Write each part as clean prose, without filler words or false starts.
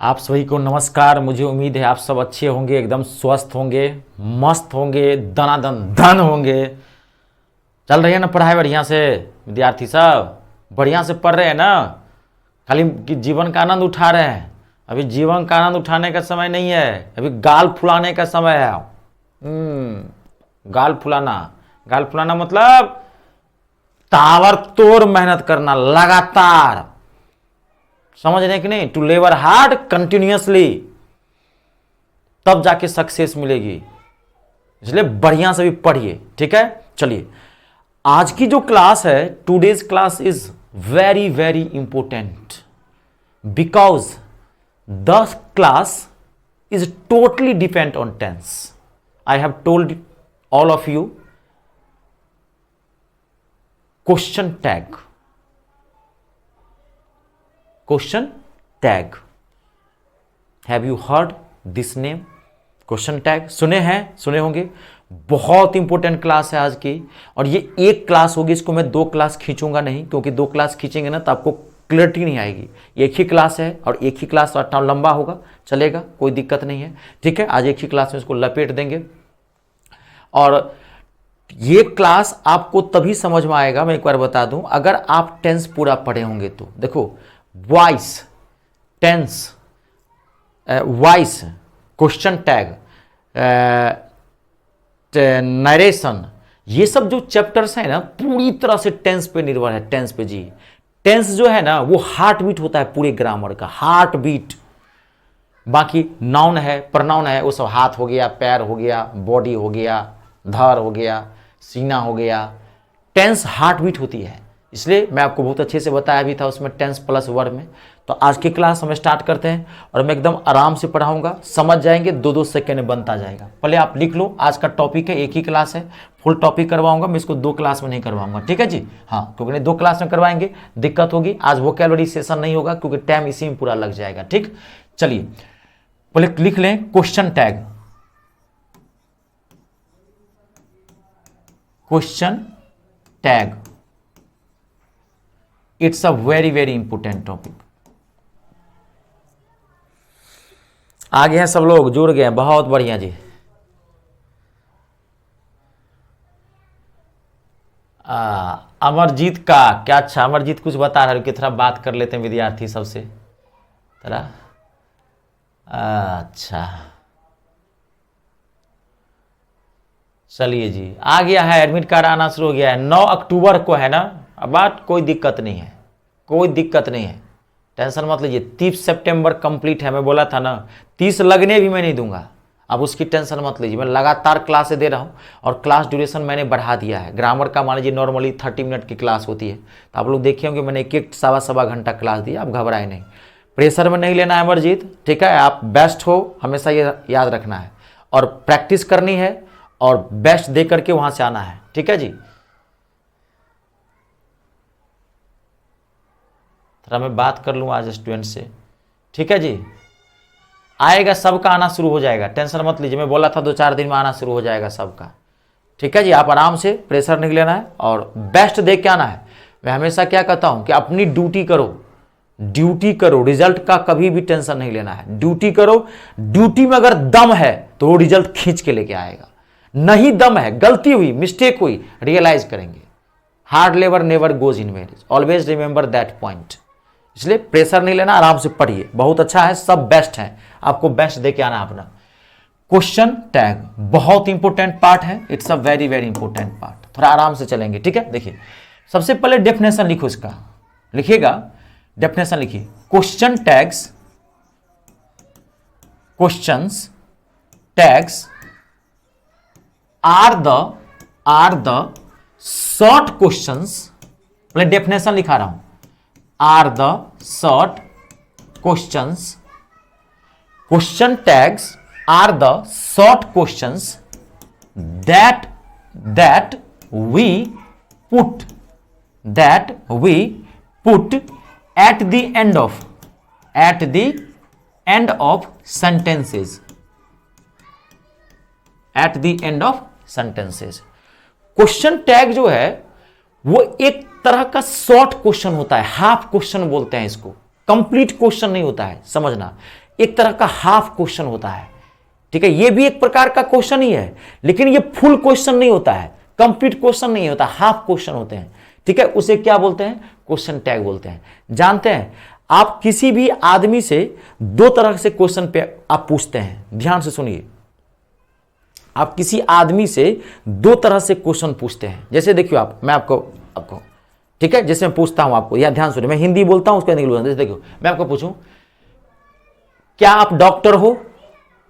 आप सभी को नमस्कार। मुझे उम्मीद है आप सब अच्छे होंगे, एकदम स्वस्थ होंगे, मस्त होंगे, दनादन धन होंगे। चल रही है ना पढ़ाई बढ़िया से? विद्यार्थी सब बढ़िया से पढ़ रहे हैं ना? खाली जीवन का आनंद उठा रहे हैं? अभी जीवन का आनंद उठाने का समय नहीं है, अभी गाल फुलाने का समय है। गाल फुलाना, गाल फुलाना मतलब ताबड़तोड़ मेहनत करना लगातार, समझ रहे कि नहीं? टू लेबर हार्ड कंटिन्यूअसली, तब जाके सक्सेस मिलेगी। इसलिए बढ़िया से भी पढ़िए, ठीक है? चलिए, आज की जो क्लास है, today's class is very very important because the class is totally depend on tense. I have told all of you question tag, question tag. Have you heard this name? Question tag सुने हैं? सुने होंगे। बहुत important class है आज की, और ये एक क्लास होगी, इसको मैं दो क्लास खींचूंगा नहीं, क्योंकि दो क्लास खींचेंगे ना तो आपको क्लियरिटी नहीं आएगी। एक ही क्लास है और एक ही क्लास लंबा होगा, चलेगा, कोई दिक्कत नहीं है, ठीक है? आज एक ही क्लास में इसको लपेट देंगे, और ये क्लास आपको तभी समझ में आएगा, मैं एक बार बता दूं, अगर आप टेंस पूरा पढ़े होंगे तो। देखो, voice, tense, voice, question tag, narration, ये सब जो चैप्टर्स हैं ना, पूरी तरह से टेंस पे निर्भर है। टेंस पे जी, टेंस जो है ना वो हार्ट बीट होता है पूरे ग्रामर का, हार्ट बीट। बाकी नाउन है, प्रनाउन है, वो सब हाथ हो गया, पैर हो गया, बॉडी हो गया, धर हो गया, सीना हो गया। टेंस हार्ट बीट होती है, इसलिए मैं आपको बहुत अच्छे से बताया भी था उसमें, टेंस प्लस वर्ब में। तो आज की क्लास हम स्टार्ट करते हैं, और मैं एकदम आराम से पढ़ाऊंगा, समझ जाएंगे, 2-2 सेकेंड में बनता जाएगा। पहले आप लिख लो, आज का टॉपिक है, एक ही क्लास है, फुल टॉपिक करवाऊंगा मैं, इसको 2 क्लास में नहीं करवाऊंगा, ठीक है जी? हाँ, क्योंकि नहीं 2 क्लास में करवाएंगे दिक्कत होगी। आज वोकैबुलरी सेशन नहीं होगा, क्योंकि टाइम इसी में पूरा लग जाएगा, ठीक? चलिए, पहले लिख लें question tag. Question tag, it's a very very important topic. आगे हैं सब लोग, जुड़ गए, बहुत बढ़िया जी। अमरजीत का क्या? अच्छा, अमरजीत कुछ बता रहे हो कि थोड़ा बात कर लेते हैं विद्यार्थी सबसे थोड़ा। अच्छा, चलिए जी, आ गया है, एडमिट कार्ड आना शुरू हो गया है, 9 अक्टूबर को है ना। अब बात, कोई दिक्कत नहीं है, कोई दिक्कत नहीं है, टेंशन मत लीजिए। 30 सितंबर कंप्लीट है, मैं बोला था ना, 30 लगने भी मैं नहीं दूंगा, अब उसकी टेंशन मत लीजिए। मैं लगातार क्लासें दे रहा हूँ, और क्लास ड्यूरेशन मैंने बढ़ा दिया है। ग्रामर का मान लीजिए नॉर्मली 30 मिनट की क्लास होती है, तो आप लोग देखे होंगे मैंने एक सवा घंटा क्लास दिया। आप घबराए नहीं, प्रेशर में नहीं लेना है अमरजीत, ठीक है? आप बेस्ट हो, हमेशा ये याद रखना है, और प्रैक्टिस करनी है, और बेस्ट दे करके वहां से आना है, ठीक है जी? थोड़ा मैं बात कर लूँ आज स्टूडेंट से, ठीक है जी? आएगा, सबका आना शुरू हो जाएगा, टेंशन मत लीजिए। मैं बोला था 2-4 दिन में आना शुरू हो जाएगा सबका, ठीक है जी? आप आराम से, प्रेशर नहीं लेना है, और बेस्ट दे के आना है। मैं हमेशा क्या कहता हूं कि अपनी ड्यूटी करो, ड्यूटी करो, रिजल्ट का कभी भी टेंशन नहीं लेना है। ड्यूटी करो, ड्यूटी में अगर दम है तो वो रिजल्ट खींच के लेके आएगा। नहीं दम है, गलती हुई, मिस्टेक हुई, रियलाइज करेंगे। Hard labour never goes in waste, always remember that point. इसलिए प्रेशर नहीं लेना, आराम से पढ़िए, बहुत अच्छा है, सब बेस्ट है, आपको बेस्ट दे के आना अपना। क्वेश्चन टैग बहुत इंपॉर्टेंट पार्ट है, it's a very very important part. थोड़ा आराम से चलेंगे, ठीक है? देखिए, सबसे पहले डेफिनेशन लिखो, इसका लिखिएगा, डेफिनेशन लिखिए। Question tags, questions tags are the short questions, पहले डेफिनेशन लिखा रहा हूं, are the short questions, question tags are the short questions that we put at the end of sentences, at the end of sentences। Question tag जो है वो एक तरह का शॉर्ट क्वेश्चन होता है, हाफ क्वेश्चन बोलते हैं इसको, कंप्लीट क्वेश्चन नहीं होता है, समझना। एक तरह का हाफ क्वेश्चन होता है, ठीक है। ये भी एक प्रकार का क्वेश्चन ही है, लेकिन ये फुल क्वेश्चन नहीं होता है, कंप्लीट क्वेश्चन नहीं होता, हाफ क्वेश्चन होते हैं, ठीक है। उसे क्या बोलते हैं? क्वेश्चन टैग बोलते हैं। जानते हैं, आप किसी भी आदमी से दो तरह से क्वेश्चन पे आप पूछते हैं, ध्यान से सुनिए। आप किसी आदमी से दो तरह से क्वेश्चन पूछते हैं। जैसे देखियो मैं आपको ठीक है, जैसे मैं पूछता हूं आपको, या ध्यान सुनिए, मैं हिंदी बोलता हूं उसको हिंदी बोलता हूं। जैसे देखियो, मैं आपको पूछूं, क्या आप डॉक्टर हो?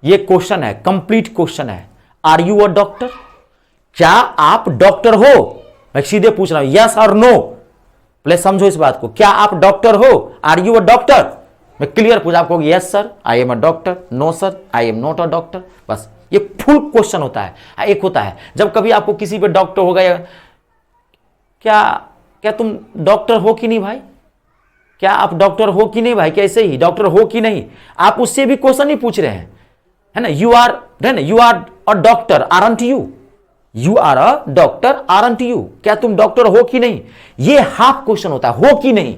ये क्वेश्चन है, कंप्लीट क्वेश्चन है। Are you a doctor? क्या आप डॉक्टर हो? मैं सीधे पूछ रहा हूं, यस और नो। प्लीज समझो इस बात को, क्या आप डॉक्टर हो? Are you a doctor? मैं क्लियर पूछा आपको, yes sir I am a doctor, no sir I am not a doctor. बस ये फुल क्वेश्चन होता है। एक होता है जब कभी आपको किसी पे डॉक्टर होगा, या क्या तुम डॉक्टर हो कि नहीं भाई? क्या आप डॉक्टर हो कि नहीं भाई? कैसे ही डॉक्टर हो कि नहीं? आप उससे भी क्वेश्चन नहीं पूछ रहे हैं, है ना। You are a doctor aren't you? You are a doctor aren't you? क्या तुम डॉक्टर हो कि नहीं? ये हाफ क्वेश्चन होता है, हो कि नहीं,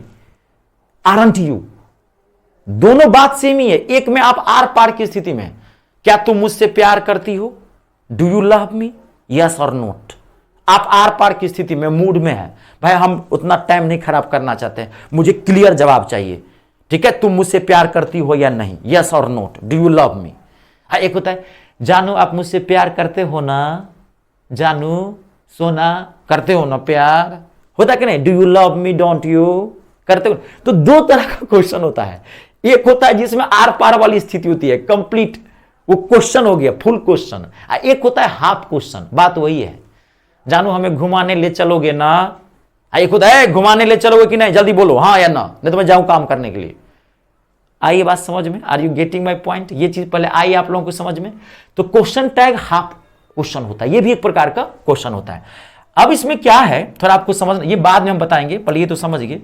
आरंट यू। दोनों बात सेम ही है। एक में आप आर पार की स्थिति में, क्या तुम मुझसे प्यार करती हो? Do you love me? Yes और नोट। आप आर पार की स्थिति में, मूड में है, भाई हम उतना टाइम नहीं खराब करना चाहते, मुझे क्लियर जवाब चाहिए, ठीक है। तुम मुझसे प्यार करती हो या नहीं? यस और नोट। डू यू लव मी? एक होता है, जानू आप मुझसे प्यार करते हो ना? जानू सोना करते हो ना प्यार? होता कि नहीं? Do you love me? Don't you? करते हो? तो दो तरह का क्वेश्चन होता है। एक होता है जिसमें आर पार वाली स्थिति होती है, कंप्लीट वो क्वेश्चन हो गया, फुल क्वेश्चन। एक होता है हाफ क्वेश्चन, बात वही है। जानू हमें घुमाने ले चलोगे ना? एक होता है घुमाने ले चलोगे कि नहीं, जल्दी बोलो हाँ या ना, नहीं तो मैं जाऊं काम करने के लिए। आई बात समझ में? Are you getting my point? ये चीज पहले आई आप लोगों को समझ में। तो क्वेश्चन टैग हाफ क्वेश्चन होता है, ये भी एक प्रकार का क्वेश्चन होता है। अब इसमें क्या है थोड़ा आपको समझना, ये बाद में हम बताएंगे, पहले ये तो समझिए।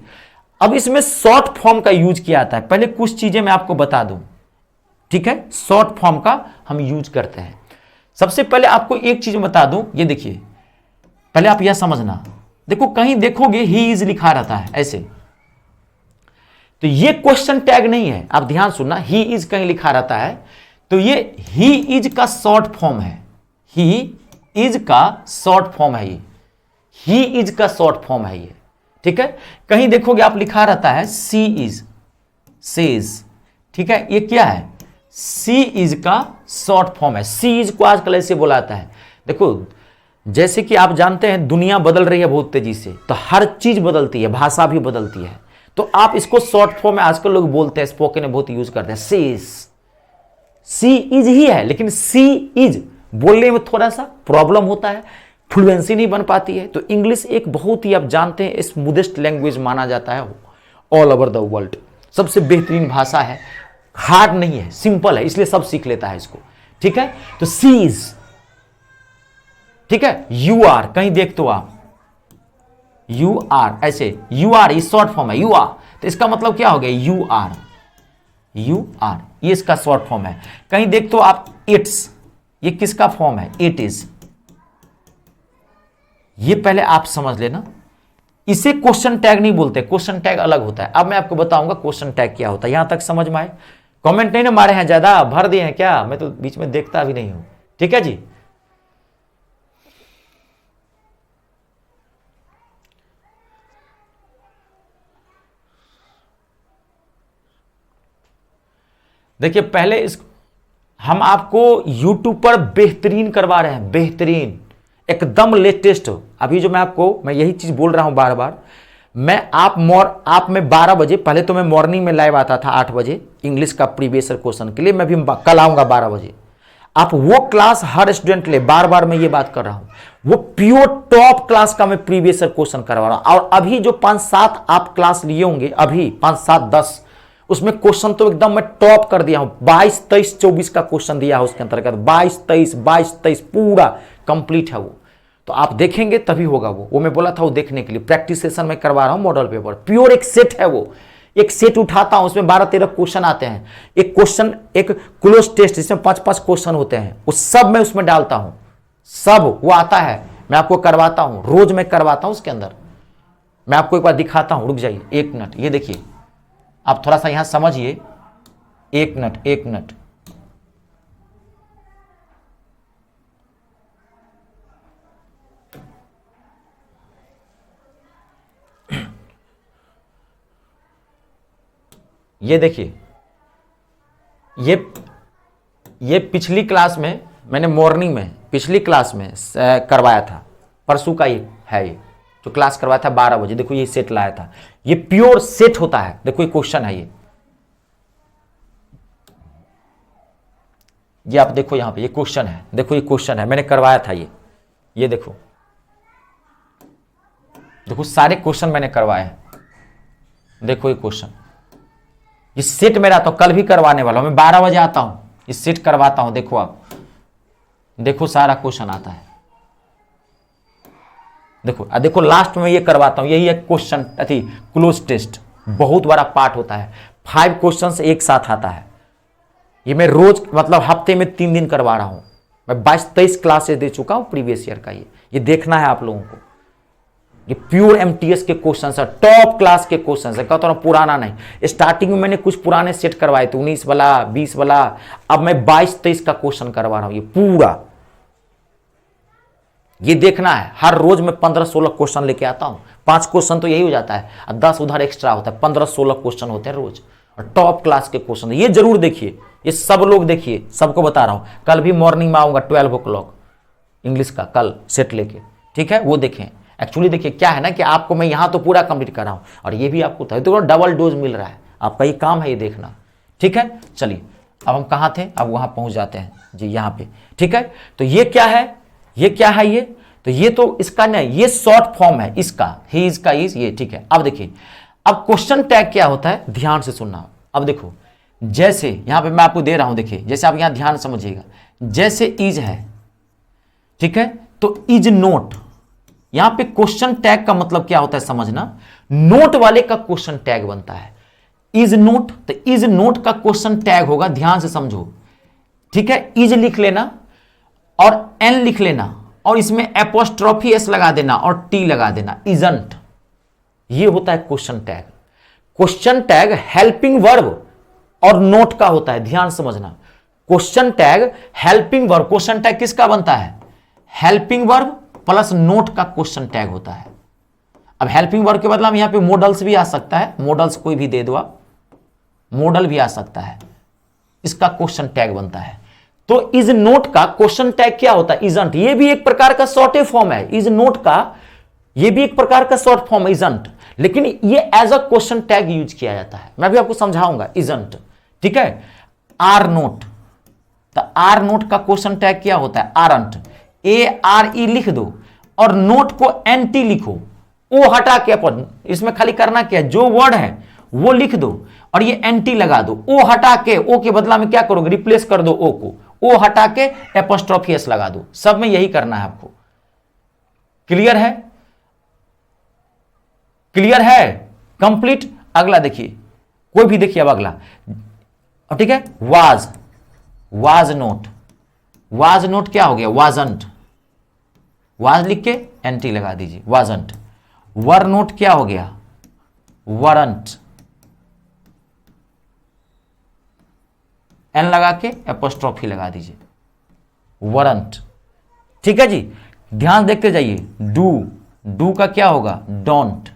अब इसमें शॉर्ट फॉर्म का यूज किया जाता है। पहले कुछ चीजें मैं आपको बता दूं, ठीक है। शॉर्ट फॉर्म का हम यूज करते हैं। सबसे पहले आपको एक चीज बता दूं, ये देखिए, पहले आप यह समझना, देखो कहीं देखोगे ही इज लिखा रहता है ऐसे, तो ये क्वेश्चन टैग नहीं है। आप ध्यान सुनना, ही इज कहीं लिखा रहता है, तो ये ही इज का शॉर्ट फॉर्म है। ही इज का शॉर्ट फॉर्म है ये, ही इज का शॉर्ट फॉर्म है ये, ठीक है। कहीं देखोगे आप लिखा रहता है सी इज, सेज, ठीक है। ये क्या है? सी इज का शॉर्ट फॉर्म है। सी इज को आजकल ऐसे बुलाता है। देखो जैसे कि आप जानते हैं दुनिया बदल रही है बहुत तेजी से, तो हर चीज बदलती है, भाषा भी बदलती है, तो आप इसको शॉर्ट फॉर्म में आजकल लोग बोलते हैं, स्पोकन में बहुत यूज करते हैं, सीज। सी इज ही है, लेकिन सी इज बोलने में थोड़ा सा प्रॉब्लम होता है, फ्लुएंसी नहीं बन पाती है। तो इंग्लिश एक बहुत ही, आप जानते हैं, स्मूदेस्ट लैंग्वेज माना जाता है ऑल ओवर द वर्ल्ड। सबसे बेहतरीन भाषा है, हार्ड नहीं है, सिंपल है, इसलिए सब सीख लेता है इसको, ठीक है। तो सीज, ठीक है। यू आर, कहीं देख तो आप यू आर, ऐसे यू आर इस शॉर्ट फॉर्म है, यू आर, तो इसका मतलब क्या हो गया? यू आर, यू आर, ये इसका शॉर्ट फॉर्म है। कहीं देख तो आप इट्स, ये किसका फॉर्म है? It is. ये पहले आप समझ लेना, इसे क्वेश्चन टैग नहीं बोलते, क्वेश्चन टैग अलग होता है। अब मैं आपको बताऊंगा क्वेश्चन टैग क्या होता है। यहां तक समझ में आए? कमेंट नहीं ना मारे हैं, ज्यादा भर दिए हैं क्या? मैं तो बीच में देखता भी नहीं हूं, ठीक है जी। देखिए पहले हम आपको YouTube पर बेहतरीन करवा रहे हैं, बेहतरीन एकदम लेटेस्ट। अभी जो मैं यही चीज बोल रहा हूं बार बार, आप में 12 बजे, पहले तो मैं मॉर्निंग में लाइव आता था 8 बजे इंग्लिश का प्रीवियस क्वेश्चन के लिए, मैं भी कल आऊंगा 12 बजे। आप वो क्लास हर स्टूडेंट ले, बार बार मैं ये बात कर रहा हूं, वो प्योर टॉप क्लास का मैं प्रीवियस क्वेश्चन करवा रहा हूं। और अभी जो 5-7 आप क्लास लिए होंगे, अभी 5-7-10, उसमें क्वेश्चन तो एकदम मैं टॉप कर दिया हूं। 22, 23, 24 का क्वेश्चन दिया है उसके अंतर्गत, 22, 23 पूरा कंप्लीट है वो। तो आप देखेंगे तभी होगा वो मैं बोला था वो देखने के लिए प्रैक्टिस सेशन में करवा रहा हूं। मॉडल पेपर प्योर एक सेट है, वो एक सेट उठाता हूं, उसमें 12-13 क्वेश्चन आते हैं। एक क्वेश्चन, एक क्लोज टेस्ट जिसमें 5-5 क्वेश्चन होते हैं, वो सब मैं उसमें डालता हूं, सब वो आता है, मैं आपको करवाता हूं, रोज मैं करवाता हूं। उसके अंदर मैं आपको एक बार दिखाता हूं, रुक जाइए 1 मिनट, ये देखिए, आप थोड़ा सा यहां समझिए, एक मिनट, एक मिनट। ये देखिए, ये पिछली क्लास में मैंने मॉर्निंग में पिछली क्लास में करवाया था, परसों का ये है, ये जो क्लास करवाया था 12 बजे। देखो ये सेट लाया था, ये प्योर सेट होता है। देखो ये क्वेश्चन है, ये आप देखो यहां पे ये क्वेश्चन है, देखो ये क्वेश्चन है, मैंने करवाया था ये देखो, देखो सारे क्वेश्चन मैंने करवाए हैं। देखो ये क्वेश्चन, ये सेट मेरा आता हूं, कल भी करवाने वाला हूं मैं, 12 बजे आता हूं, ये सेट करवाता हूं। देखो आप देखो सारा क्वेश्चन आता है, देखो देखो लास्ट में ये करवाता हूं। यही है क्वेश्चन अथी क्लोज टेस्ट, बहुत बड़ा पार्ट होता है, 5 क्वेश्चन एक साथ आता है। ये मैं रोज मतलब हफ्ते में 3 दिन करवा रहा हूं मैं, 22-23 क्लासेस दे चुका हूं प्रीवियस ईयर का। ये देखना है आप लोगों को, ये प्योर एमटीएस के क्वेश्चन है, टॉप क्लास के क्वेश्चन है, कहता हूं पुराना नहीं। स्टार्टिंग में मैंने कुछ पुराने सेट करवाए थे, 19 वाला 20 वाला, अब मैं 22-23 का क्वेश्चन करवा रहा हूं। ये पूरा ये देखना है, हर रोज मैं 15-16 क्वेश्चन लेके आता हूं। 5 क्वेश्चन तो यही हो जाता है, 10 उधर एक्स्ट्रा होता है, 15-16 क्वेश्चन होते हैं रोज, और टॉप क्लास के क्वेश्चन। ये जरूर देखिए, ये सब लोग देखिए, सबको बता रहा हूं। कल भी मॉर्निंग में आऊंगा 12 o'clock इंग्लिश का, कल सेट लेके, ठीक है, वो देखें। एक्चुअली देखिए क्या है ना कि आपको मैं यहां तो पूरा कंप्लीट कर रहा हूं, और ये भी आपको तो डबल डोज मिल रहा है, आपका ये काम है ये देखना, ठीक है। चलिए अब हम कहां थे, अब वहां पहुंच जाते हैं जी, यहां पे, ठीक है। तो ये क्या है, ये क्या है, ये तो ये तो इसका नहीं, ये शॉर्ट फॉर्म है इसका, ही इसका इज, ये ठीक है। अब देखिए, अब क्वेश्चन टैग क्या होता है, ध्यान से सुनना। अब देखो, जैसे यहां पे मैं आपको दे रहा हूं, देखिए जैसे आप यहां ध्यान समझिएगा, जैसे इज है, ठीक है, तो इज नोट, यहां पे क्वेश्चन टैग का मतलब क्या होता है समझना, नोट वाले का क्वेश्चन टैग बनता है। इज नोट, तो इज नोट का क्वेश्चन टैग होगा, ध्यान से समझो, ठीक है। इज लिख लेना और एन लिख लेना, और इसमें एपोस्ट्रोफी एस लगा देना और टी लगा देना, इजंट, ये होता है question tag. Question tag helping verb और नोट का होता है, ध्यान समझना। Question tag helping verb, question tag किसका बनता है, हेल्पिंग वर्ब प्लस नोट का क्वेश्चन टैग होता है। अब हेल्पिंग वर्ब के बदला में यहां पे मॉडल्स भी आ सकता है, मॉडल्स कोई भी दे दो आप, मॉडल भी आ सकता है, इसका क्वेश्चन टैग बनता है। तो इज नोट का क्वेश्चन टैग क्या होता है, इजंट, ये भी एक प्रकार का शॉर्ट फॉर्म है। इज नोट का ये भी एक प्रकार का शॉर्ट फॉर्म है, इजंट, लेकिन ये as a question tag use किया जाता है, मैं भी आपको समझाऊंगा, इजंट, ठीक है। आर नोट, तो आर नोट का क्वेश्चन टैग क्या होता है, आरंट, ARE लिख दो और नोट को NT लिखो, ओ हटा के, अपन इसमें खाली करना क्या है, जो वर्ड है वो लिख दो और ये NT लगा दो, ओ हटा के, ओ के बदला में क्या करोगे, रिप्लेस कर दो ओ को, ओ हटा के एपोस्ट्रोफी एस लगा दो, सब में यही करना है आपको। क्लियर है, क्लियर है, कंप्लीट। अगला देखिए, कोई भी देखिए, अब अगला, ठीक है, was, was note, was note क्या हो गया, वाजंट, वाज लिख के NT लगा दीजिए, वाजंट। वर नोट क्या हो गया, वरंट, एन लगा के एपोस्ट्रोफी लगा दीजिए, वरंट, ठीक है जी। ध्यान देखते जाइए, डू, डू का क्या होगा, डोंट,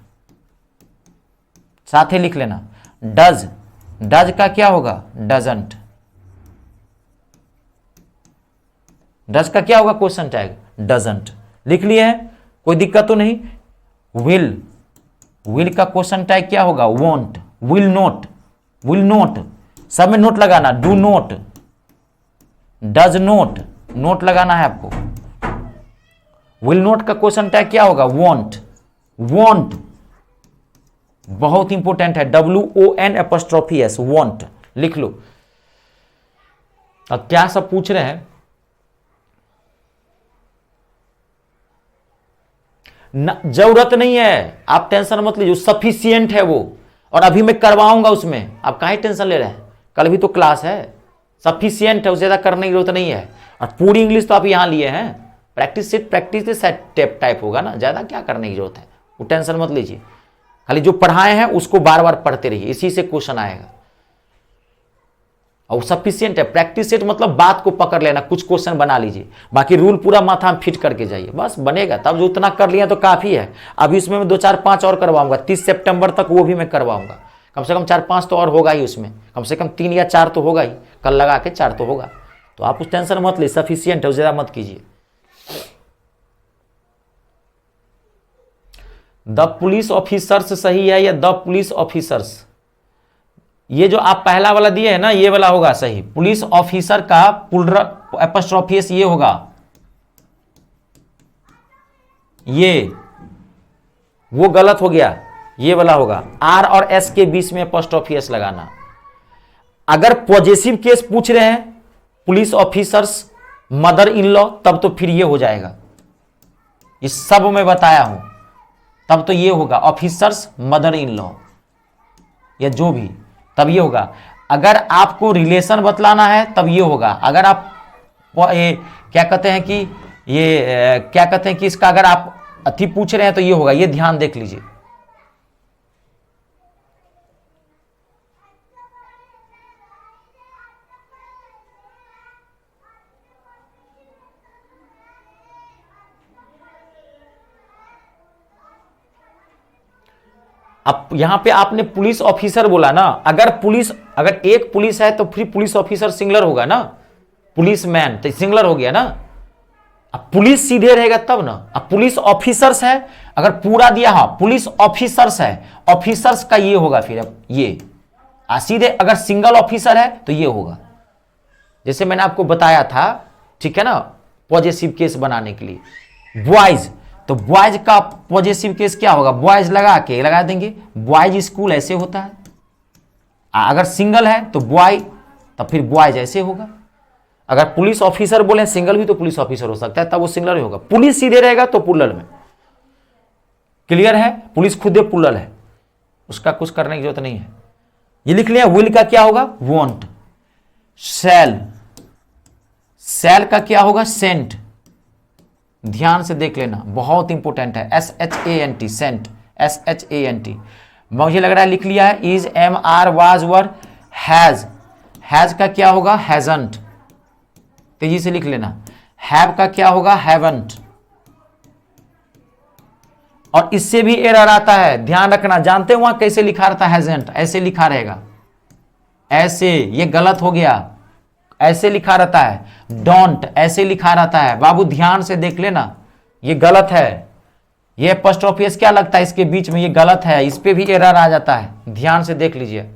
साथ ही लिख लेना। डज, डज का क्या होगा, डजंट, डज का क्या होगा क्वेश्चन टैग, डजंट, लिख लिए हैं, कोई दिक्कत तो नहीं। विल, विल का क्वेश्चन टैग क्या होगा, want, will note, will note, सब में नोट लगाना, do not, does note, note लगाना है आपको। विल नोट का क्वेश्चन टैग क्या होगा, वॉन्ट, वॉन्ट बहुत इंपॉर्टेंट है, WON एपोस्ट्रोफी एस, वॉन्ट लिख लो। अब क्या सब पूछ रहे हैं, जरूरत नहीं है, आप टेंशन मत लीजिए, सफिशिएंट है वो, और अभी मैं करवाऊंगा उसमें, आप काहे टेंशन ले रहे हैं, कल भी तो क्लास है, सफिशिएंट है, उससे ज्यादा करने की जरूरत नहीं है। और पूरी इंग्लिश तो आप यहां लिए हैं, प्रैक्टिस से सेट टाइप होगा ना, ज्यादा क्या करने की जरूरत है, वो टेंशन मत लीजिए, खाली जो पढ़ाए हैं उसको बार बार पढ़ते रहिए, इसी से क्वेश्चन आएगा। और सफिशियंट है। प्रैक्टिस सेट मतलब बात को पकड़ लेना, कुछ क्वेश्चन बना लीजिए, बाकी रूल पूरा माथा में फिट करके जाइए, बस बनेगा। तब जो उतना कर लिया तो काफ़ी है। अभी उसमें मैं 2 4 5 और करवाऊंगा, 30 सितंबर तक वो भी मैं करवाऊंगा। कम से कम 4 5 तो और होगा ही उसमें, कम से कम 3 या 4 तो होगा ही, कल लगा के 4 तो होगा। तो आप उस टेंशन मत लीजिए, सफिशियंट है, ज़्यादा मत कीजिए। द पुलिस ऑफिसर्स सही है या द पुलिस ऑफिसर्स? ये जो आप पहला वाला दिए है ना, ये वाला होगा सही। पुलिस ऑफिसर का एपोस्ट्रोफी एस ये होगा, ये वो गलत हो गया, ये वाला होगा। आर और एस के बीच में एपोस्ट्रोफी एस लगाना। अगर पॉजिटिव केस पूछ रहे हैं police officers mother in law, तब तो फिर ये हो जाएगा, इस सब में बताया हूं, तब तो ये होगा ऑफिसर्स मदर इन लॉ या जो भी, तब ये होगा। अगर आपको रिलेशन बतलाना है तब ये होगा। अगर आप ये क्या कहते हैं कि ये क्या कहते हैं कि इसका अगर आप अति पूछ रहे हैं तो ये होगा, ये ध्यान देख लीजिए। अब यहां पे आपने पुलिस ऑफिसर बोला ना, अगर एक पुलिस है तो फिर पुलिस ऑफिसर सिंगुलर होगा ना, पुलिस मैन तो सिंगुलर हो गया ना। अब पुलिस सीधे रहेगा तब ना। अब पुलिस ऑफिसर्स है, अगर पूरा दिया, हाँ पुलिस ऑफिसर्स है, ऑफिसर्स का ये होगा फिर, अब ये सीधे अगर सिंगल ऑफिसर है तो ये होगा, जैसे मैंने आपको बताया था, ठीक है ना, पॉजिटिव केस बनाने के लिए। बॉयज, तो बॉयज का पॉजिटिव केस क्या होगा, बॉयज लगा देंगे, बॉयज स्कूल ऐसे होता है। अगर सिंगल है तो बॉय, तब फिर बॉयज ऐसे होगा। अगर पुलिस ऑफिसर बोले सिंगल भी तो पुलिस ऑफिसर हो सकता है, तब वो सिंगलर ही होगा। पुलिस सीधे रहेगा तो पुलर में, क्लियर है, पुलिस खुद पुलर है, उसका कुछ करने की जरूरत नहीं है। ये लिख लिया। विल का क्या होगा, वॉन्ट। सेल का क्या होगा, सेंट। ध्यान से देख लेना, बहुत इंपॉर्टेंट है। SHANT, shan't, SHANT। मुझे लग रहा है लिख लिया है। Is, am, are, was, were, has का क्या होगा, हैजंट। तेजी से लिख लेना। हैव का क्या होगा, हैवंट। और इससे भी एरर आता है, ध्यान रखना। जानते हो वहां कैसे लिखा रहता है, हैजेंट ऐसे लिखा रहेगा, ऐसे, ये गलत हो गया, ऐसे लिखा रहता है। डोंट ऐसे लिखा रहता है। बाबू ध्यान से देख लेना, ये गलत है। ये एपोस्ट्रोफी एस क्या लगता है इसके बीच में, ये गलत है, इस पे भी एरर आ जाता है, ध्यान से देख लीजिए।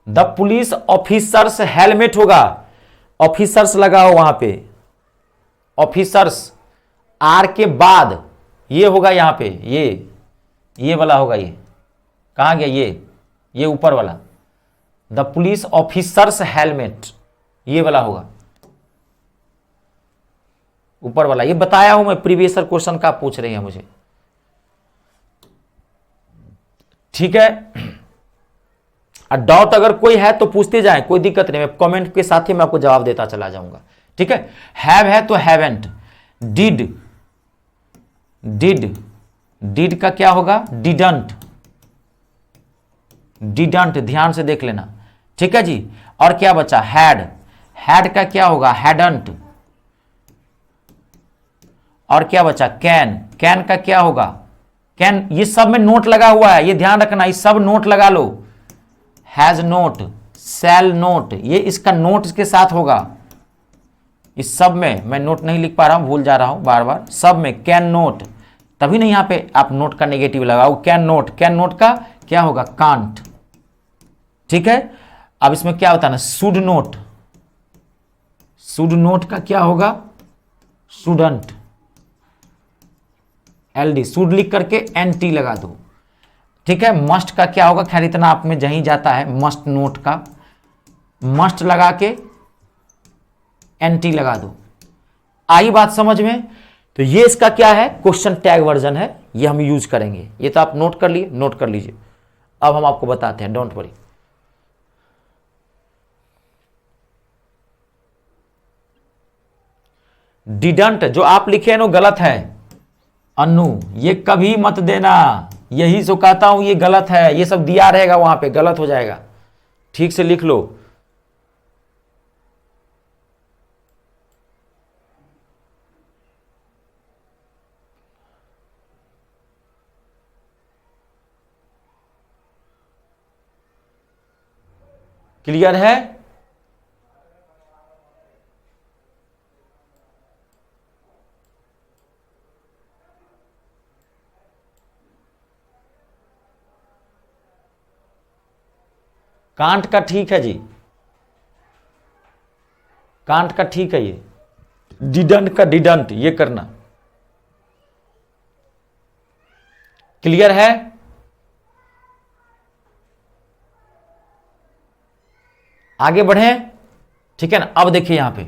द पुलिस ऑफिसर्स हेलमेट होगा, ऑफिसर्स लगाओ वहां पे, ऑफिसर्स। आर के बाद ये होगा यहां पे, ये वाला होगा। ये कहां गया, ये ऊपर वाला। द पुलिस ऑफिसर्स हेलमेट, ये वाला होगा ऊपर वाला। ये बताया हूं मैं, प्रीवियस क्वेश्चन का पूछ रही है मुझे, ठीक है। डाउट अगर कोई है तो पूछते जाएं, कोई दिक्कत नहीं, मैं कमेंट के साथ ही मैं आपको जवाब देता चला जाऊंगा, ठीक है। हैव है तो हैवेंट। डिड का क्या होगा, डिडंट। ध्यान से देख लेना, ठीक है जी। और क्या बचा, हैड का क्या होगा, हैडंट। और क्या बचा, कैन का क्या होगा, कैन। ये सब में नोट लगा हुआ है, ये ध्यान रखना, ये सब नोट लगा लो। हैज नोट, शैल नोट, ये इसका नोट के साथ होगा। इस सब में मैं नोट नहीं लिख पा रहा हूं, भूल जा रहा हूं बार बार। सब में कैन नोट, तभी नहीं यहां पे आप नोट का नेगेटिव लगाओ। कैन नोट का क्या होगा, कांट, ठीक है। अब इसमें क्या बताना, शुड नोट का क्या होगा, शुडंट। LD, शुड लिख करके NT लगा दो, ठीक है। मस्ट का क्या होगा, खैर इतना आप में जहीं जाता है, मस्ट नोट का मस्ट लगा के NT लगा दो। आई बात समझ में। तो ये इसका क्या है, क्वेश्चन टैग वर्जन है, ये हम यूज करेंगे। ये तो आप नोट कर लिए, नोट कर लीजिए। अब हम आपको बताते हैं, डोंट वरी। डिडंट जो आप लिखे हैं वो गलत है, अनु, ये कभी मत देना, यही सो कहता हूं, ये गलत है, ये सब दिया रहेगा वहां पे, गलत हो जाएगा, ठीक से लिख लो। क्लियर है? कांट का ठीक है जी, कांट का ठीक है, ये डिडंट का डिडंट, ये करना। क्लियर है? आगे बढ़े, ठीक है ना। अब देखिए यहां पे,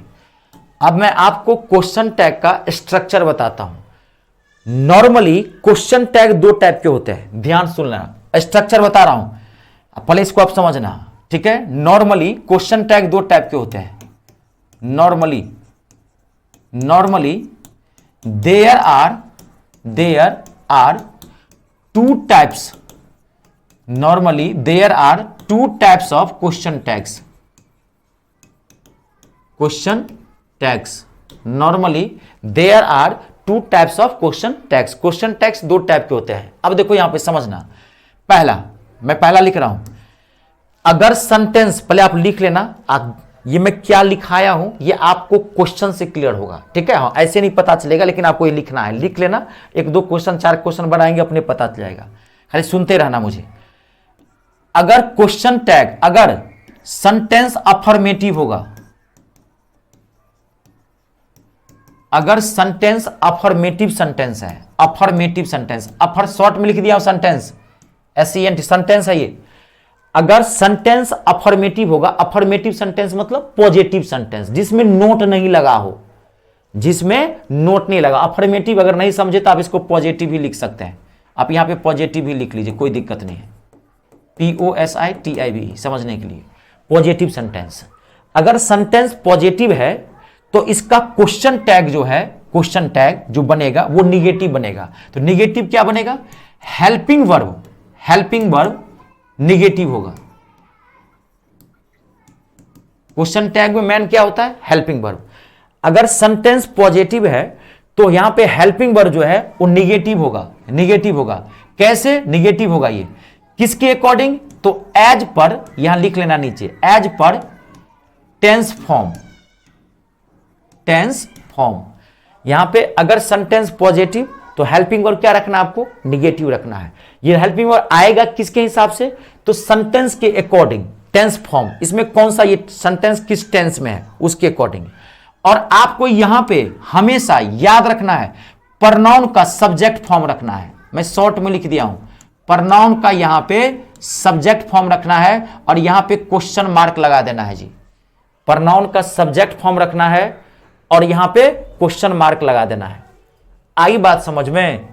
अब मैं आपको क्वेश्चन टैग का स्ट्रक्चर बताता हूं। नॉर्मली क्वेश्चन टैग दो टाइप के होते हैं, ध्यान सुनना, स्ट्रक्चर बता रहा हूं, पहले इसको आप समझना, ठीक है। नॉर्मली क्वेश्चन टैग दो टाइप के होते हैं। Normally there are two types, normally there are two types of question tags. Question tags, normally there are two types of question tags. Question tags दो टाइप के होते हैं। अब देखो यहां पे समझना, मैं पहला लिख रहा हूं, अगर सेंटेंस, पहले आप लिख लेना, ये मैं क्या लिखाया हूं ये आपको क्वेश्चन से क्लियर होगा, ठीक है। हाँ, ऐसे नहीं पता चलेगा, लेकिन आपको ये लिखना है, लिख लेना, एक दो क्वेश्चन चार क्वेश्चन बनाएंगे, अपने पता चल जाएगा, खाली सुनते रहना मुझे। अगर क्वेश्चन टैग, अगर सेंटेंस अफर्मेटिव होगा, अगर सेंटेंस अफर्मेटिव सेंटेंस है, अफर्मेटिव सेंटेंस, अफर शॉर्ट में लिख दिया सेंटेंस, SENT सेंटेंस है ये। अगर सेंटेंस अफर्मेटिव होगा, अफर्मेटिव सेंटेंस मतलब पॉजिटिव सेंटेंस, जिसमें नोट नहीं लगा हो, जिसमें नोट नहीं लगा। अफर्मेटिव अगर नहीं समझे तो आप इसको पॉजिटिव ही लिख सकते हैं, आप यहां पे पॉजिटिव ही लिख लीजिए, कोई दिक्कत नहीं है, POSITIV, समझने के लिए पॉजिटिव सेंटेंस। अगर सेंटेंस पॉजिटिव है तो इसका क्वेश्चन टैग जो है, क्वेश्चन टैग जो बनेगा वो निगेटिव बनेगा। तो निगेटिव क्या बनेगा? Helping verb, helping verb negative होगा। क्वेश्चन टैग में मेन क्या होता है? Helping verb. अगर सेंटेंस पॉजिटिव है तो यहां पे हेल्पिंग वर्ब जो है वो निगेटिव होगा, निगेटिव होगा। कैसे निगेटिव होगा? ये किसके अकॉर्डिंग? तो एज पर, यहां लिख लेना नीचे, एज पर टेंस फॉर्म, टेंस फॉर्म। यहां पे अगर सेंटेंस पॉजिटिव तो हेल्पिंग वर्ब क्या रखना है आपको? निगेटिव रखना है। ये हेल्पिंग वर्ब आएगा किसके हिसाब से? तो सेंटेंस के अकॉर्डिंग, टेंस फॉर्म, इसमें कौन सा ये सेंटेंस किस टेंस में है उसके अकॉर्डिंग। और आपको यहां पे हमेशा याद रखना है प्रोनाउन का सब्जेक्ट फॉर्म रखना है। मैं शॉर्ट में लिख दिया हूं, प्रोनाउन का यहां पे सब्जेक्ट फॉर्म रखना है और यहां पे क्वेश्चन मार्क लगा देना है जी। प्रोनाउन का सब्जेक्ट फॉर्म रखना है और यहां पे क्वेश्चन मार्क लगा देना है। आई बात समझ में?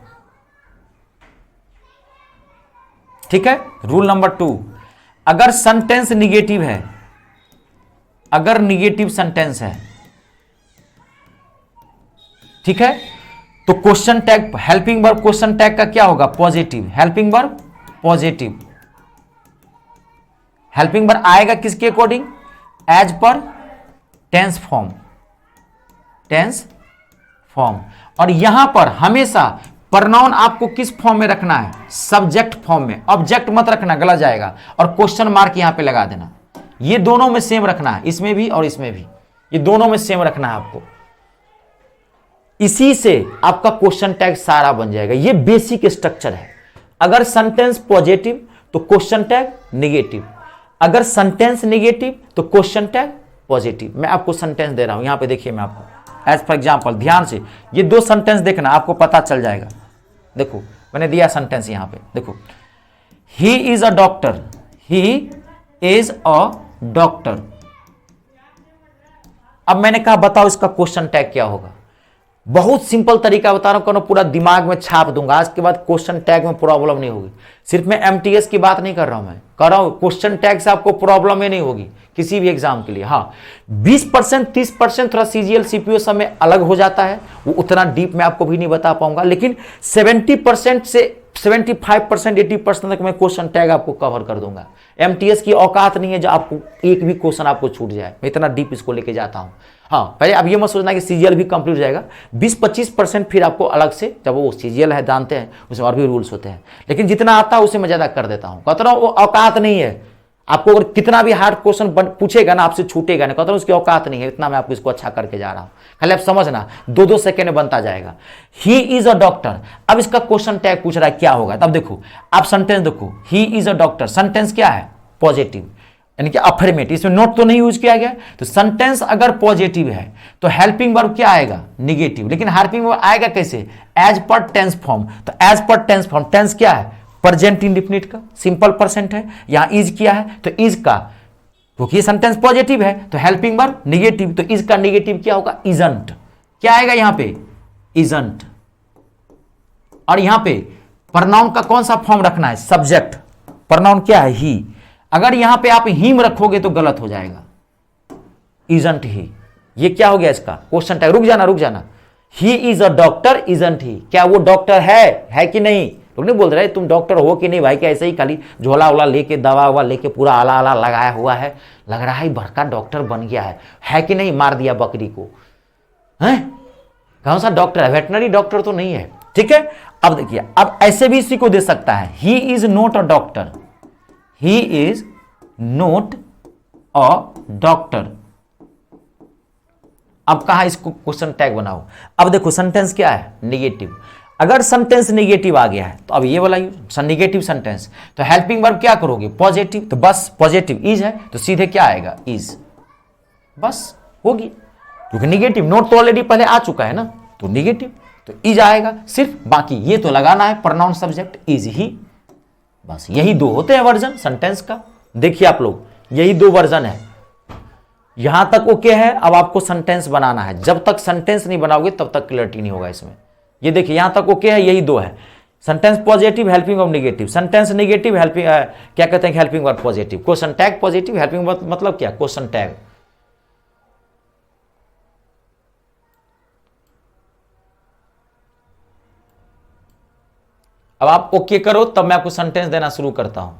ठीक है। रूल नंबर 2, अगर सेंटेंस निगेटिव है, अगर निगेटिव सेंटेंस है, ठीक है, तो question tag, helping verb question tag का क्या होगा? Positive. Helping verb positive. Helping verb आएगा किसके अकॉर्डिंग? एज पर टेंस फॉर्म, टेंस फॉर्म। और यहां पर हमेशा प्रोनाउन आपको किस फॉर्म में रखना है? सब्जेक्ट फॉर्म में। ऑब्जेक्ट मत रखना, गलत जाएगा। और क्वेश्चन मार्क यहां पे लगा देना। ये दोनों में सेम रखना है, इसमें भी और इसमें भी, ये दोनों में सेम रखना है आपको। इसी से आपका क्वेश्चन टैग सारा बन जाएगा। ये बेसिक स्ट्रक्चर है। अगर सेंटेंस पॉजिटिव तो क्वेश्चन टैग निगेटिव, अगर सेंटेंस निगेटिव तो क्वेश्चन टैग पॉजिटिव। मैं आपको सेंटेंस दे रहा हूं, यहां पे देखिए, मैं आपको एज फॉर एग्जाम्पल, ध्यान से ये दो सेंटेंस देखना, आपको पता चल जाएगा। देखो मैंने दिया सेंटेंस यहां पे, देखो, he is a doctor, he is a doctor. अब मैंने कहा बताओ इसका क्वेश्चन टैग क्या होगा? बहुत सिंपल तरीका बता रहा हूं, पूरा दिमाग में छाप दूंगा। आज के बाद क्वेश्चन टैग में प्रॉब्लम नहीं होगी। सिर्फ मैं एमटीएस की बात नहीं कर रहा हूं, मैं कर रहा हूं क्वेश्चन टैग से आपको प्रॉब्लम ही नहीं होगी किसी भी एग्जाम के लिए। हाँ 20% 30% थोड़ा सीजीएल सीपीयू सब में अलग हो जाता है, वो उतना डीप में आपको भी नहीं बता पाऊंगा, लेकिन 70% से 75% 80% तक मैं क्वेश्चन टैग आपको कवर कर दूंगा। एमटीएस की औकात नहीं है जो आपको एक भी क्वेश्चन आपको छूट जाए, मैं इतना डीप इसको लेके जाता हूं। हाँ पहले अब ये मत सोचना कि सीजीएल भी कंप्लीट हो जाएगा, 20-25% फिर आपको अलग से, जब वो सीजीएल है जानते हैं उसमें और भी रूल्स होते हैं, लेकिन जितना आता है उसे मैं ज्यादा कर देता हूं। कहता हूं वो औकात नहीं है, आपको अगर कितना भी हार्ड क्वेश्चन पूछेगा ना आपसे छूटेगा ना, कहता हूं उसकी औकात नहीं है, इतना मैं आपको इसको अच्छा करके जा रहा हूं, खाली आप समझना 2-2 सेकेंड में बनता जाएगा। ही इज अ डॉक्टर, अब इसका क्वेश्चन टैग पूछ रहा है क्या होगा, तब देखो आप सेंटेंस देखो, he is a doctor, sentence क्या है पॉजिटिव यानी कि अफर्मेटिव, इसमें नोट तो नहीं यूज किया गया, तो सेंटेंस अगर पॉजिटिव है तो हेल्पिंग वर्ब क्या आएगा निगेटिव, लेकिन हेल्पिंग वर्ब आएगा कैसे एज पर टेंस फॉर्म, तो एज पर टेंस फॉर्म, टेंस क्या है प्रेजेंट इंडेफिनिट का सिंपल परसेंट है, यहां इज किया है तो इज का, क्योंकि ये सेंटेंस पॉजिटिव है तो हेल्पिंग वर्ब निगेटिव, तो इज का निगेटिव क्या होगा इजंट, क्या आएगा यहां पे इजंट, और यहां पे प्रोनाउन का कौन सा फॉर्म रखना है सब्जेक्ट, प्रोनाउन क्या है ही, अगर यहां पे आप हिम रखोगे तो गलत हो जाएगा, इजंट ही, ये क्या हो गया इसका क्वेश्चन टैग, रुक जाना, he is a doctor isn't he, क्या वो डॉक्टर है कि नहीं, लोग नहीं बोल रहे तुम डॉक्टर हो कि नहीं भाई, क्या ऐसे ही खाली झोला वोला लेके दवा ववा लेके पूरा आला आला लगाया हुआ है, लग रहा है बड़का डॉक्टर बन गया है कि नहीं, मार दिया बकरी को, हैं कौन सा डॉक्टर है, वेटनरी डॉक्टर तो नहीं है, ठीक है। अब देखिए अब ऐसे भी इसी को दे सकता है, he is not a doctor, he is not a doctor, अब कहा इसको क्वेश्चन टैग बनाओ, अब देखो सेंटेंस क्या है निगेटिव, अगर सेंटेंस निगेटिव आ गया है तो अब ये वाला निगेटिव सेंटेंस, तो हेल्पिंग वर्ब क्या करोगे पॉजिटिव, तो बस पॉजिटिव इज है तो सीधे क्या आएगा इज, बस होगी, क्योंकि निगेटिव नोट तो ऑलरेडी पहले आ चुका है ना, तो निगेटिव तो इज आएगा, सिर्फ बाकी ये तो लगाना है प्रोनाउन सब्जेक्ट इज ही, बस यही दो होते हैं वर्जन सेंटेंस का। देखिए आप लोग यही 2 वर्जन है, यहां तक ओके है, अब आपको सेंटेंस बनाना है, जब तक सेंटेंस नहीं बनाओगे तब तक क्लियरिटी नहीं होगा इसमें। ये देखिए यहां तक ओके है, यही 2 है, sentence positive helping verb negative, sentence negative helping क्या कहते हैं helping verb positive, question tag positive, helping verb मतलब क्या क्वेश्चन टैग। अब आप ओके करो तब मैं आपको सेंटेंस देना शुरू करता हूं।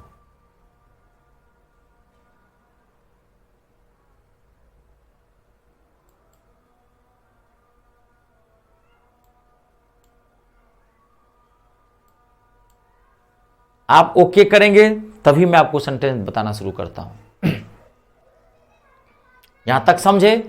आप ओके करेंगे तभी मैं आपको सेंटेंस बताना शुरू करता हूं। यहां तक समझे।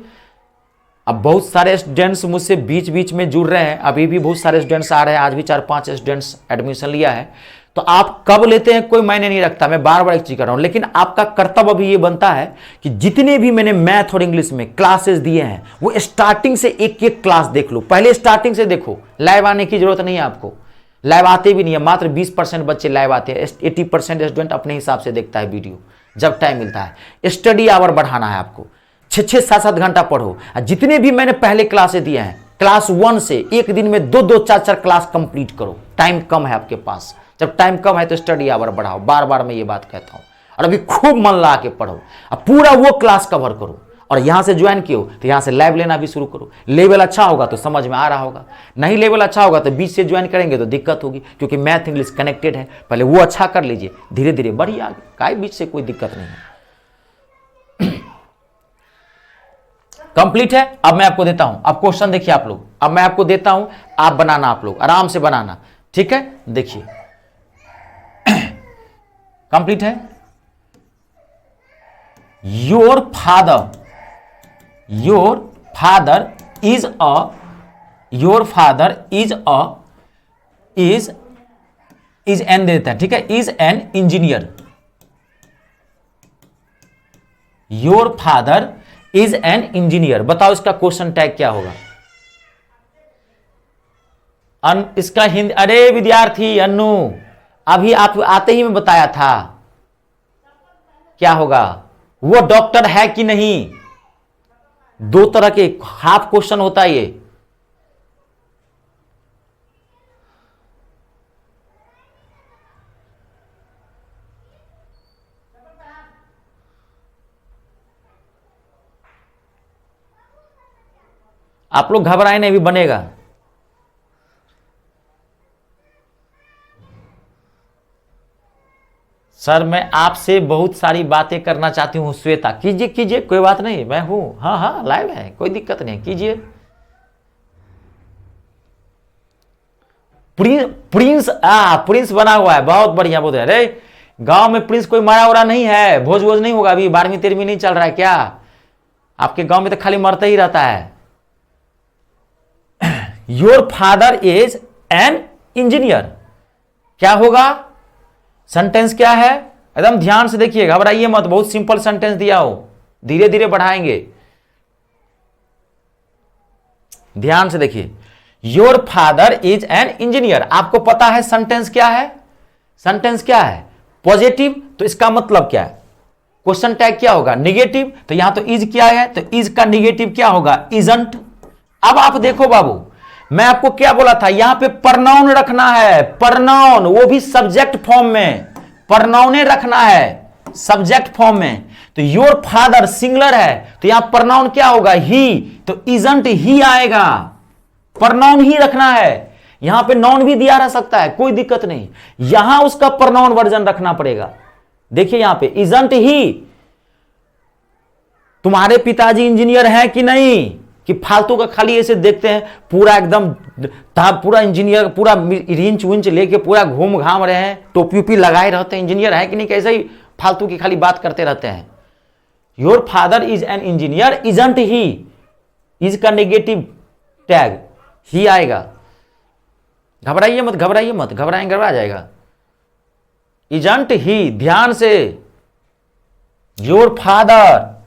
अब बहुत सारे स्टूडेंट्स मुझसे बीच बीच में जुड़ रहे हैं, अभी भी बहुत सारे स्टूडेंट्स आ रहे हैं, आज भी 4-5 स्टूडेंट्स एडमिशन लिया है, तो आप कब लेते हैं कोई मायने नहीं रखता, मैं बार बार एक चीज कर रहा हूं, लेकिन आपका कर्तव्य अभी ये बनता है कि जितने भी मैंने मैथ और इंग्लिश में क्लासेस दिए हैं वो स्टार्टिंग से एक एक क्लास देख लो, पहले स्टार्टिंग से देखो, लाइव आने की जरूरत नहीं है आपको, लाइव आते भी नहीं है, मात्र 20% बच्चे लाइव आते हैं, 80% स्टूडेंट अपने हिसाब से देखता है वीडियो जब टाइम मिलता है। स्टडी आवर बढ़ाना है आपको, 6-6, 7-7 घंटा पढ़ो, जितने भी मैंने पहले क्लासें दिए हैं क्लास 1 से एक दिन में 2-2, 4-4 क्लास कंप्लीट करो, टाइम कम है आपके पास, जब टाइम कम है तो स्टडी आवर बढ़ाओ, बार बार मैं ये बात कहता हूं, और अभी खूब मन लगा के पढ़ो, अब पूरा वो क्लास कवर करो, और यहां से ज्वाइन किए हो तो यहां से लाइव लेना भी शुरू करो, लेवल अच्छा होगा तो समझ में आ रहा होगा, नहीं लेवल अच्छा होगा तो बीच से ज्वाइन करेंगे तो दिक्कत होगी, क्योंकि मैथ इंग्लिश कनेक्टेड है, पहले वो अच्छा कर लीजिए, धीरे धीरे बढ़िए आगे, काय बीच से कोई दिक्कत नहीं है। कंप्लीट है। अब मैं आपको देता हूं, अब क्वेश्चन देखिए आप लोग, अब मैं आपको देता हूं, आप बनाना, आप लोग आराम से बनाना, ठीक है। देखिए कंप्लीट है। योर फादर इज एन देता है, ठीक है, is an engineer, your father is an engineer, बताओ इसका क्वेश्चन टैग क्या होगा। इसका हिंदी, अरे विद्यार्थी अन्नू, अभी आप आते ही मैं बताया था क्या होगा, वो डॉक्टर है कि नहीं, 2 तरह के हाफ क्वेश्चन होता है ये, आप लोग घबराए नहीं, भी बनेगा। सर मैं आपसे बहुत सारी बातें करना चाहती हूँ श्वेता। कीजिए कीजिए, कोई बात नहीं, मैं हूं। हाँ हाँ, लाइव है, कोई दिक्कत नहीं, कीजिए। प्रिंस प्रिंस बना हुआ है, बहुत बढ़िया बोल रहे। अरे गांव में प्रिंस कोई मरा उरा नहीं है, भोज भोज नहीं होगा, अभी 12वीं 13वीं नहीं चल रहा है क्या? आपके गांव में तो खाली मरता ही रहता है। Your father is an engineer, क्या होगा? सेंटेंस क्या है? एकदम ध्यान से देखिए, घबराइए मत, बहुत सिंपल सेंटेंस दिया हो, धीरे धीरे बढ़ाएंगे। ध्यान से देखिए, your father is an engineer. आपको पता है सेंटेंस क्या है? सेंटेंस क्या है? पॉजिटिव, तो इसका मतलब क्या है? क्वेश्चन टैग क्या होगा? निगेटिव, तो यहां तो इज क्या है, तो इज का निगेटिव क्या होगा? इजंट। अब आप देखो बाबू, मैं आपको क्या बोला था, यहां पे प्रनाउन रखना है, प्रनाउन, वो भी सब्जेक्ट फॉर्म में, प्रनाउने रखना है सब्जेक्ट फॉर्म में। तो योर फादर सिंगुलर है, तो यहां प्रनाउन क्या होगा? ही, तो इजंट ही आएगा, प्रनाउन ही रखना है। यहां पे नाउन भी दिया रह सकता है, कोई दिक्कत नहीं, यहां उसका प्रनाउन वर्जन रखना पड़ेगा। देखिए यहां पे इजंट ही, तुम्हारे पिताजी इंजीनियर हैं कि नहीं, कि फालतू का खाली ऐसे देखते हैं, पूरा एकदम पूरा इंजीनियर, पूरा रिंच विंच लेके पूरा घूम घाम रहे हैं, टोपी उपी लगाए रहते हैं, इंजीनियर है कि नहीं, कैसे ही फालतू की खाली बात करते रहते हैं। Your father is an engineer, isn't he, is का नेगेटिव टैग ही आएगा। घबराइए मत, घबराइए मत, घबराएंगे घबरा जाएगा। इजंट ही, ध्यान से, योर फादर,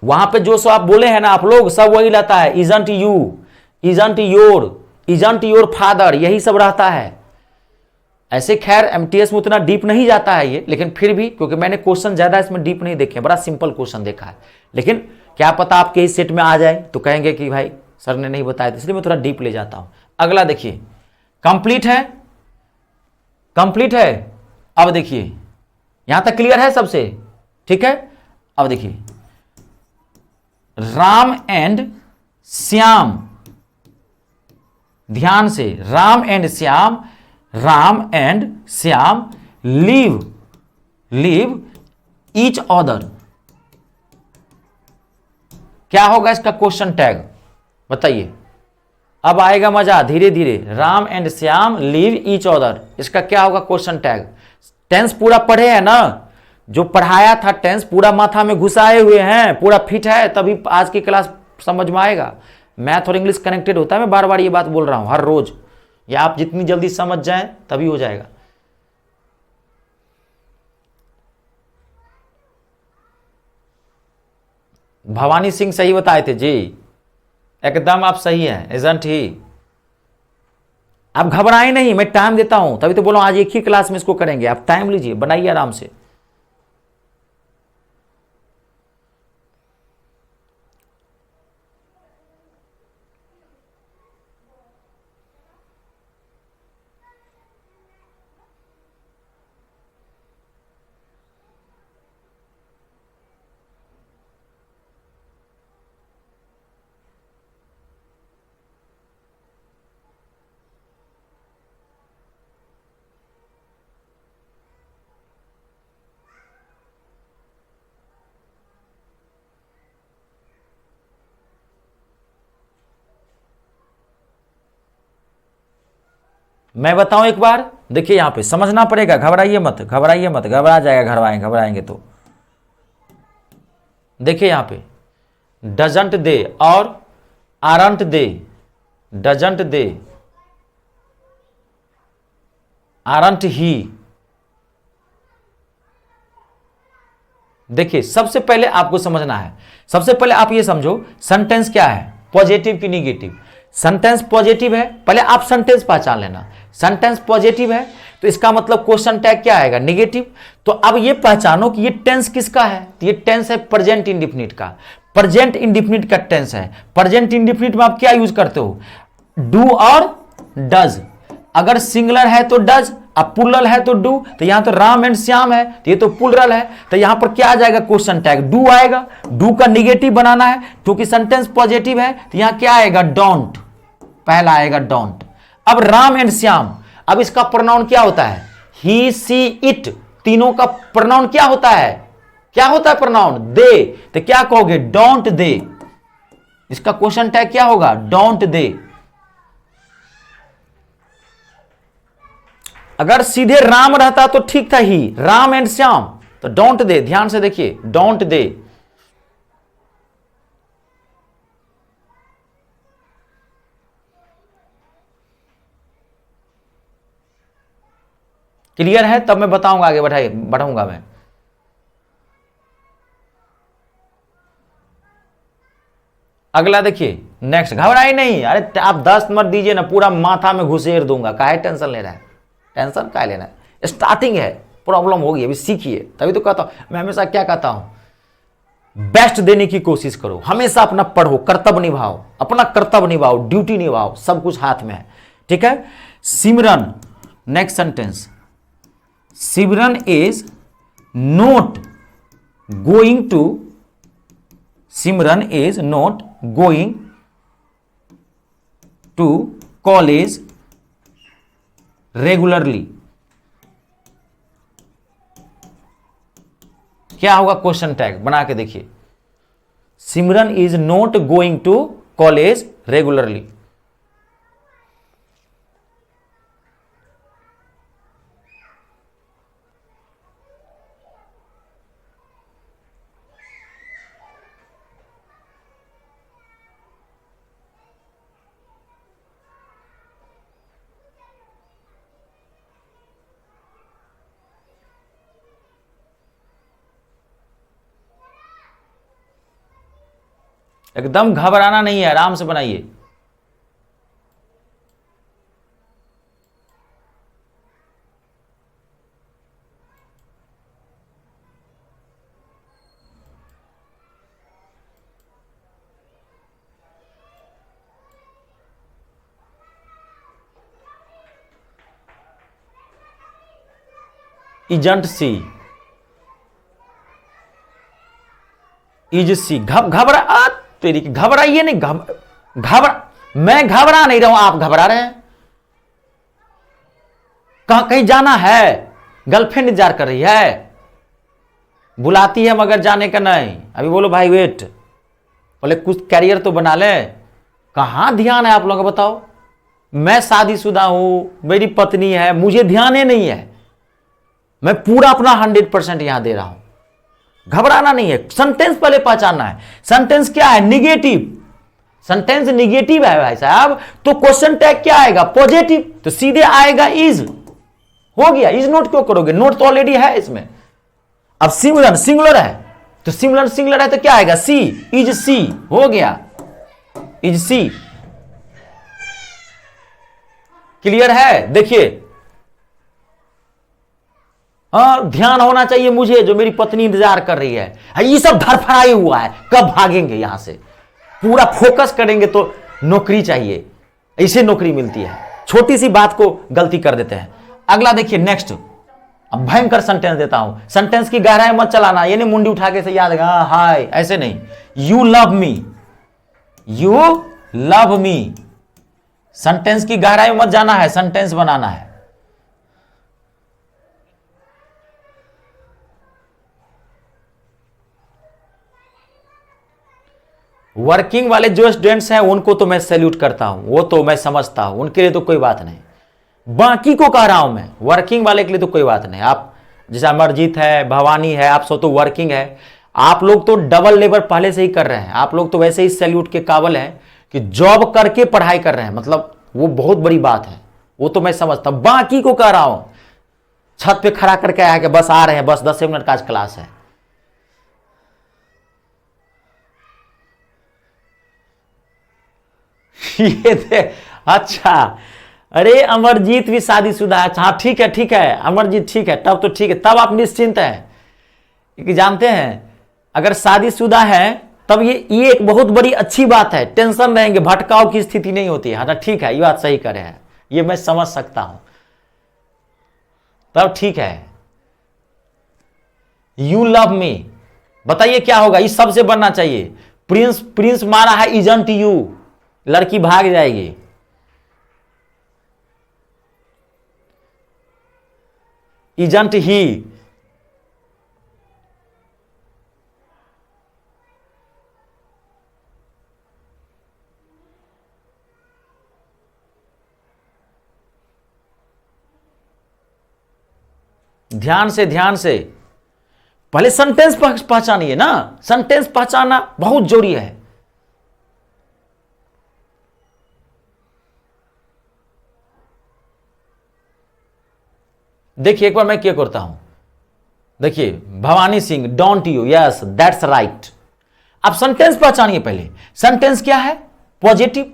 वहां पे जो सो आप बोले हैं ना आप लोग, सब वही रहता है। Isn't you, isn't your, isn't your father, यही सब रहता है। ऐसे खैर एमटीएस में उतना डीप नहीं जाता है ये, लेकिन फिर भी, क्योंकि मैंने क्वेश्चन ज्यादा इसमें डीप नहीं देखे, बड़ा सिंपल क्वेश्चन देखा है, लेकिन क्या पता आपके इस सेट में आ जाए तो कहेंगे कि भाई सर ने नहीं बताया, इसलिए मैं थोड़ा डीप ले जाता हूं। अगला देखिए, कंप्लीट है, कंप्लीट है। अब देखिए यहां तक क्लियर है सबसे, ठीक है? अब देखिए, राम एंड श्याम, ध्यान से, Ram and Shyam, Ram and Shyam live, live each other, क्या होगा इसका क्वेश्चन टैग? बताइए, अब आएगा मजा, धीरे धीरे। Ram and Shyam live each other, इसका क्या होगा क्वेश्चन टैग? टेंस पूरा पढ़े हैं ना, जो पढ़ाया था टेंस पूरा माथा में घुसाए हुए हैं, पूरा फिट है, तभी आज की क्लास समझ में आएगा। मैथ और इंग्लिश कनेक्टेड होता है, मैं बार बार ये बात बोल रहा हूं हर रोज, या आप जितनी जल्दी समझ जाएं तभी हो जाएगा। भवानी सिंह सही बताए थे जी, एकदम आप सही हैं, इजंट ही। आप घबराएं नहीं, मैं टाइम देता हूं, तभी तो बोलो आज एक ही क्लास में इसको करेंगे। आप टाइम लीजिए, बनाइए आराम से। मैं बताऊं एक बार, देखिए यहां पे समझना पड़ेगा, घबराइए मत, घबराइए मत, घबरा जाएगा, घबराएंगे तो। देखिए यहां पे डजंट दे और aren't they, doesn't they, aren't he. देखिए सबसे पहले आपको समझना है, सबसे पहले आप ये समझो सेंटेंस क्या है, पॉजिटिव की निगेटिव। सेंटेंस पॉजिटिव है, पहले आप सेंटेंस पहचान लेना। सेंटेंस पॉजिटिव है तो इसका मतलब क्वेश्चन टैग क्या आएगा? निगेटिव। तो अब ये पहचानो कि ये टेंस किसका है, तो ये टेंस है प्रेजेंट इंडेफिनिट का, प्रेजेंट इंडेफिनिट का टेंस है। प्रेजेंट इंडेफिनिट में आप क्या यूज करते हो? डू और डज। अगर सिंगुलर है तो डज, अब प्लूरल है तो डू, तो यहां तो राम एंड श्याम है, तो ये तो प्लूरल है, तो यहां पर क्या आ जाएगा क्वेश्चन टैग, डू आएगा। डू का निगेटिव बनाना है क्योंकि सेंटेंस पॉजिटिव है, तो यहां क्या आएगा डोंट, पहला आएगा डोंट। अब राम एंड श्याम, अब इसका प्रोनाउन क्या होता है, ही सी इट, तीनों का प्रोनाउन क्या होता है, क्या होता है प्रोनाउन, दे, तो क्या कहोगे डोंट दे, इसका क्वेश्चन टैग क्या होगा डोंट दे। अगर सीधे राम रहता तो ठीक था, ही राम एंड श्याम, तो डोंट दे, ध्यान से देखिए डोंट दे। क्लियर है, तब मैं बताऊंगा, आगे बढ़ाऊंगा मैं। अगला देखिए नेक्स्ट, घबराई नहीं, अरे आप 10 नंबर दीजिए ना, पूरा माथा में घुसेर दूंगा, काहे टेंशन ले रहा है, टेंशन काहे लेना है, स्टार्टिंग है, प्रॉब्लम होगी, अभी सीखिए, तभी तो कहता हूं मैं, हमेशा क्या कहता हूं, बेस्ट देने की कोशिश करो, हमेशा अपना पढ़ो, कर्तव्य निभाओ, अपना कर्तव्य निभाओ, ड्यूटी निभाओ, सब कुछ हाथ में है, ठीक है। Simran, next sentence, Simran is not going to, Simran is not going to college regularly, क्या होगा क्वेश्चन टैग, बना के देखिए, Simran is not going to college regularly. एकदम घबराना नहीं है, आराम से बनाइए। इजंट सी, इज सी, घबरा, तेरी घबराइए नहीं, मैं घबरा नहीं रहा हूं, आप घबरा रहे हैं। कहीं जाना है, गर्लफ्रेंड इंतजार कर रही है, बुलाती है मगर जाने का नहीं, अभी बोलो भाई वेट, बोले कुछ कैरियर तो बना ले, कहां ध्यान है आप लोगों का बताओ, मैं शादीशुदा हूं, मेरी पत्नी है, मुझे ध्यान ही नहीं है, मैं पूरा अपना 100% यहां दे रहा हूं, घबराना नहीं है, सेंटेंस पहले पहचानना है, सेंटेंस क्या है निगेटिव, सेंटेंस निगेटिव है भाई साहब, तो क्वेश्चन टैग क्या आएगा पॉजिटिव, तो सीधे आएगा इज, हो गया, इज नोट क्यों करोगे, नोट तो ऑलरेडी है इसमें। अब सिंगुलर सिंगुलर है, तो सिंगुलर सिंगुलर है तो क्या आएगा सी, इज सी, हो गया इज सी। क्लियर है, देखिए हाँ ध्यान होना चाहिए मुझे, जो मेरी पत्नी इंतजार कर रही है, ये सब धरफड़ाई हुआ है, कब भागेंगे यहां से, पूरा फोकस करेंगे तो नौकरी चाहिए, ऐसे नौकरी मिलती है, छोटी सी बात को गलती कर देते हैं। अगला देखिए नेक्स्ट, अब भयंकर सेंटेंस देता हूं, सेंटेंस की गहराई मत चलाना, ये नहीं मुंडी उठा के से याद है हाय, ऐसे नहीं, you love me, you love me, sentence की गहराई मत जाना है, सेंटेंस बनाना है। वर्किंग वाले जो स्टूडेंट्स हैं उनको तो मैं सैल्यूट करता हूं, वो तो मैं समझता हूं, उनके लिए तो कोई बात नहीं, बाकी को कह रहा हूं मैं, वर्किंग वाले के लिए तो कोई बात नहीं। आप जैसे अमरजीत है, भवानी है, आप सब तो वर्किंग है, आप लोग तो डबल लेबर पहले से ही कर रहे हैं, आप लोग तो वैसे ही सैल्यूट के काबिल हैं कि जॉब करके पढ़ाई कर रहे हैं, मतलब वो बहुत बड़ी बात है, वो तो मैं समझता हूं। बाकी को कह रहा हूं छत पे खड़ा करके आया कि बस आ रहे हैं, बस 10 मिनट का आज क्लास है, ये थे अच्छा, अरे अमरजीत भी शादीशुदा है, हाँ ठीक है ठीक है अमरजीत ठीक है, तब तो ठीक है, तब आप निश्चिंत हैं, क्योंकि जानते हैं अगर शादीशुदा है तब ये एक बहुत बड़ी अच्छी बात है, टेंशन रहेंगे, भटकाव की स्थिति नहीं होती है। हाँ ठीक है, ये बात सही करे हैं, ये मैं समझ सकता हूं, तब ठीक है। यू लव मी, बताइए क्या होगा, इस सबसे बनना चाहिए। प्रिंस, प्रिंस मारा है इजंट यू, लड़की भाग जाएगी। इजंट ही, ध्यान से, ध्यान से पहले सेंटेंस पहचानिए ना, सेंटेंस पहचानना बहुत जरूरी है। देखिए एक बार मैं क्या करता हूं, देखिए Bhavani Singh don't you, yes that's right. अब सेंटेंस पहचानिए पहले, सेंटेंस क्या है, पॉजिटिव।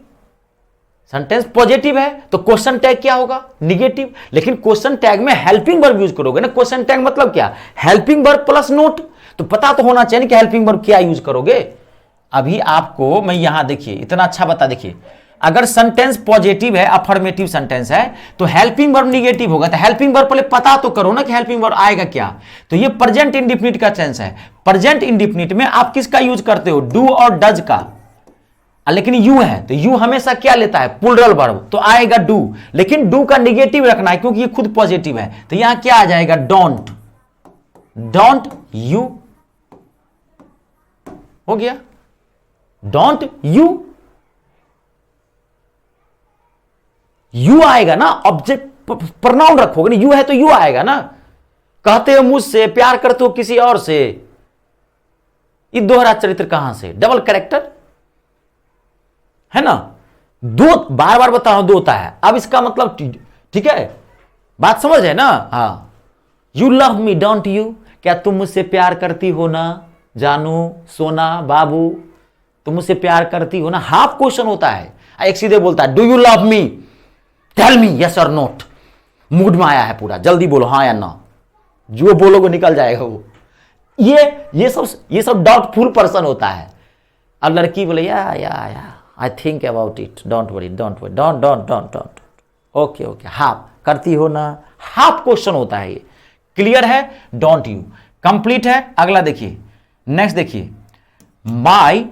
सेंटेंस पॉजिटिव है तो क्वेश्चन टैग क्या होगा, निगेटिव। लेकिन क्वेश्चन टैग में हेल्पिंग वर्ब यूज करोगे ना, क्वेश्चन टैग मतलब क्या, हेल्पिंग वर्ब प्लस नोट, तो पता तो होना चाहिए कि हेल्पिंग वर्ब क्या यूज करोगे। अभी आपको मैं यहां देखिए इतना अच्छा बता, देखिए अगर सेंटेंस पॉजिटिव है, अफर्मेटिव सेंटेंस है, तो हेल्पिंग वर्ब निगेटिव होगा, तो हेल्पिंग वर्ब पहले पता तो करो ना कि हेल्पिंग वर्ब आएगा क्या। तो ये प्रेजेंट इंडिफिनिट का टेंस है। प्रेजेंट इंडिफिनिट में आप किसका यूज करते हो, डू और डज का। लेकिन यू है तो यू हमेशा क्या लेता है, प्लूरल वर्ब, तो आएगा डू। लेकिन डू का निगेटिव रखना है क्योंकि ये खुद पॉजिटिव है, तो यहां क्या आ जाएगा, डोंट। डोंट यू हो गया, डोंट यू। यू आएगा ना, ऑब्जेक्ट प्रोनाउन रखोगे ना, यू है तो यू आएगा ना। कहते हो मुझसे, प्यार करते हो किसी और से, ये दोहरा चरित्र कहां से, डबल कैरेक्टर है ना। दो बार बार बता रहा हूं, दो होता है। अब इसका मतलब ठीक है, बात समझ है ना। हाँ, you love me don't you, क्या तुम मुझसे प्यार करती हो ना जानू, सोना, बाबू, तुम मुझसे प्यार करती हो ना। हाफ क्वेश्चन होता है, एक सीधे बोलता है do you love me, tell me yes और नोट। मूड में आया है पूरा, जल्दी बोलो हाँ या ना, जो बोलोगे निकल जाएगा वो। ये सब डाउटफुल पर्सन होता है। अब लड़की बोले या I think about it, don't worry, don't worry, don't don't don't don't, okay okay, half करती हो ना, हाफ क्वेश्चन होता है ये। क्लियर है, डोंट यू कंप्लीट है। अगला देखिए, नेक्स्ट देखिए, my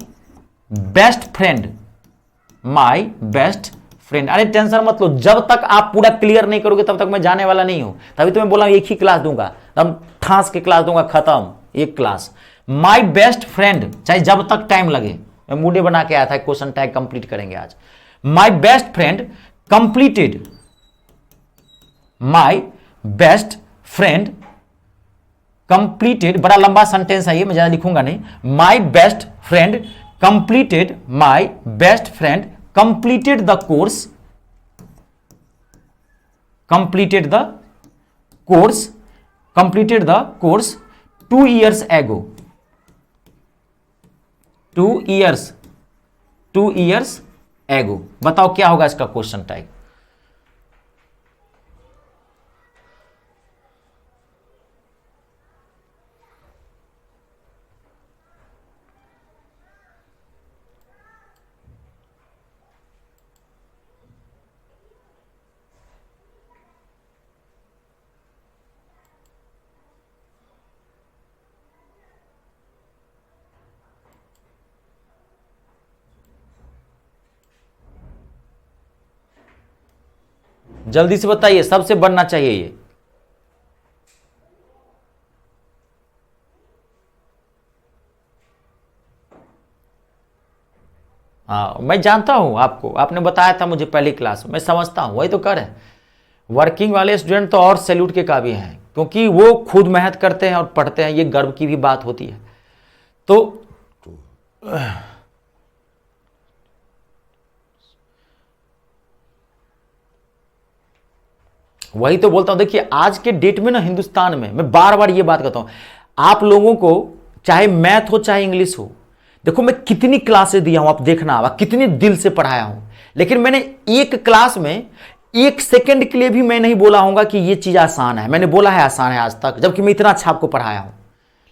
best friend, my best friend. अरे टेंशन मत लो, जब तक आप पूरा क्लियर नहीं करोगे तब तक मैं जाने वाला नहीं हूं। तभी तो मैं बोला एक ही क्लास दूंगा, तब ठास के क्लास दूंगा, खत्म एक क्लास। माई बेस्ट फ्रेंड, चाहे जब तक टाइम लगे, मैं मूडे बना के आया था, क्वेश्चन टैग कंप्लीट करेंगे आज। My best friend completed, my best friend completed, बड़ा लंबा सेंटेंस है ये, मैं ज्यादा लिखूंगा नहीं। My best friend completed, my best friend completed the course, completed the course, completed the course 2 years ago, 2 years ago। बताओ क्या होगा इसका क्वेश्चन टैग। जल्दी से बताइए, सबसे बनना चाहिए ये। हाँ मैं जानता हूं आपको, आपने बताया था मुझे पहली क्लास में, मैं समझता हूं, वही तो कर है। वर्किंग वाले स्टूडेंट तो और सैल्यूट के काबिल हैं, क्योंकि वो खुद मेहनत करते हैं और पढ़ते हैं, ये गर्व की भी बात होती है। तो वही तो बोलता हूं, देखिए आज के डेट में ना हिंदुस्तान में, मैं बार बार ये बात कहता हूं, आप लोगों को चाहे मैथ हो चाहे इंग्लिश हो, देखो मैं कितनी क्लासेस दिया हूं, आप देखना आप कितने दिल से पढ़ाया हूं, लेकिन मैंने एक क्लास में 1 सेकंड के लिए भी मैं नहीं बोला होगा कि ये चीज आसान है। मैंने बोला है आसान है आज तक, जबकि मैं इतना अच्छा आपको पढ़ाया हूं।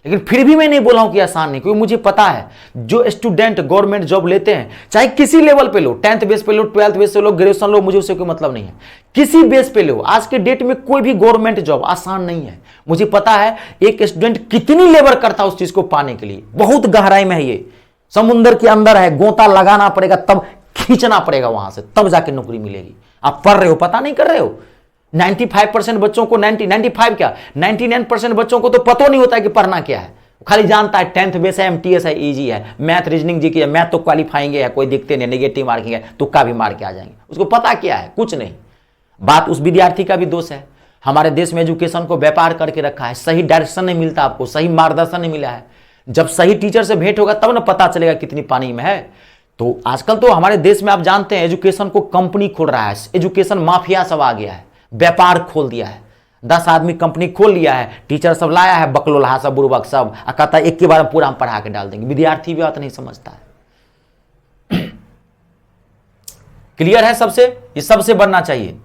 लेकिन फिर भी मैं नहीं बोला हूं कि आसान नहीं, क्योंकि मुझे पता है जो स्टूडेंट गवर्नमेंट जॉब लेते हैं, चाहे किसी लेवल पे लो, 10th बेस पे लो, 12th बेस पे लो, ग्रेजुएशन लो, मुझे उससे कोई मतलब नहीं है, किसी बेस पे लो, आज के डेट में कोई भी गवर्नमेंट जॉब आसान नहीं है। मुझे पता है एक स्टूडेंट कितनी लेबर करता है उस चीज को पाने के लिए, बहुत गहराई में है, ये समुद्र के अंदर है, गोता लगाना पड़ेगा, तब खींचना पड़ेगा वहां से, तब जाके नौकरी मिलेगी। आप पढ़ रहे हो, पता नहीं कर रहे हो। 95% बच्चों को 95 क्या 99% बच्चों को तो पता नहीं होता है कि पढ़ना क्या है, खाली जानता है 10th बेस है, MTS है, इजी है, मैथ रीजनिंग जी की है, मैथ तो क्वालिफाइंग है, कोई दिखते नहीं, नेगेटिव मार्किंग है, तुक्का भी मार के आ जाएंगे, उसको पता क्या है, कुछ नहीं। बात उस विद्यार्थी का भी दोष है। हमारे देश में एजुकेशन को व्यापार करके रखा है, सही डायरेक्शन नहीं मिलता, आपको सही मार्गदर्शन नहीं मिला है। जब सही टीचर से भेंट होगा तब ना पता चलेगा कितनी पानी में है। तो आजकल तो हमारे देश में आप जानते हैं एजुकेशन को कंपनी खोल रहा है, एजुकेशन माफिया सब आ गया है, व्यापार खोल दिया है। 10 आदमी कंपनी खोल लिया है, टीचर सब लाया है, बकलोल्हा सब, बुर्बक सब, कहता है एक के बार में पूरा हम पढ़ा के डाल देंगे। विद्यार्थी भी बात नहीं समझता है। क्लियर है सबसे? ये सबसे बनना चाहिए।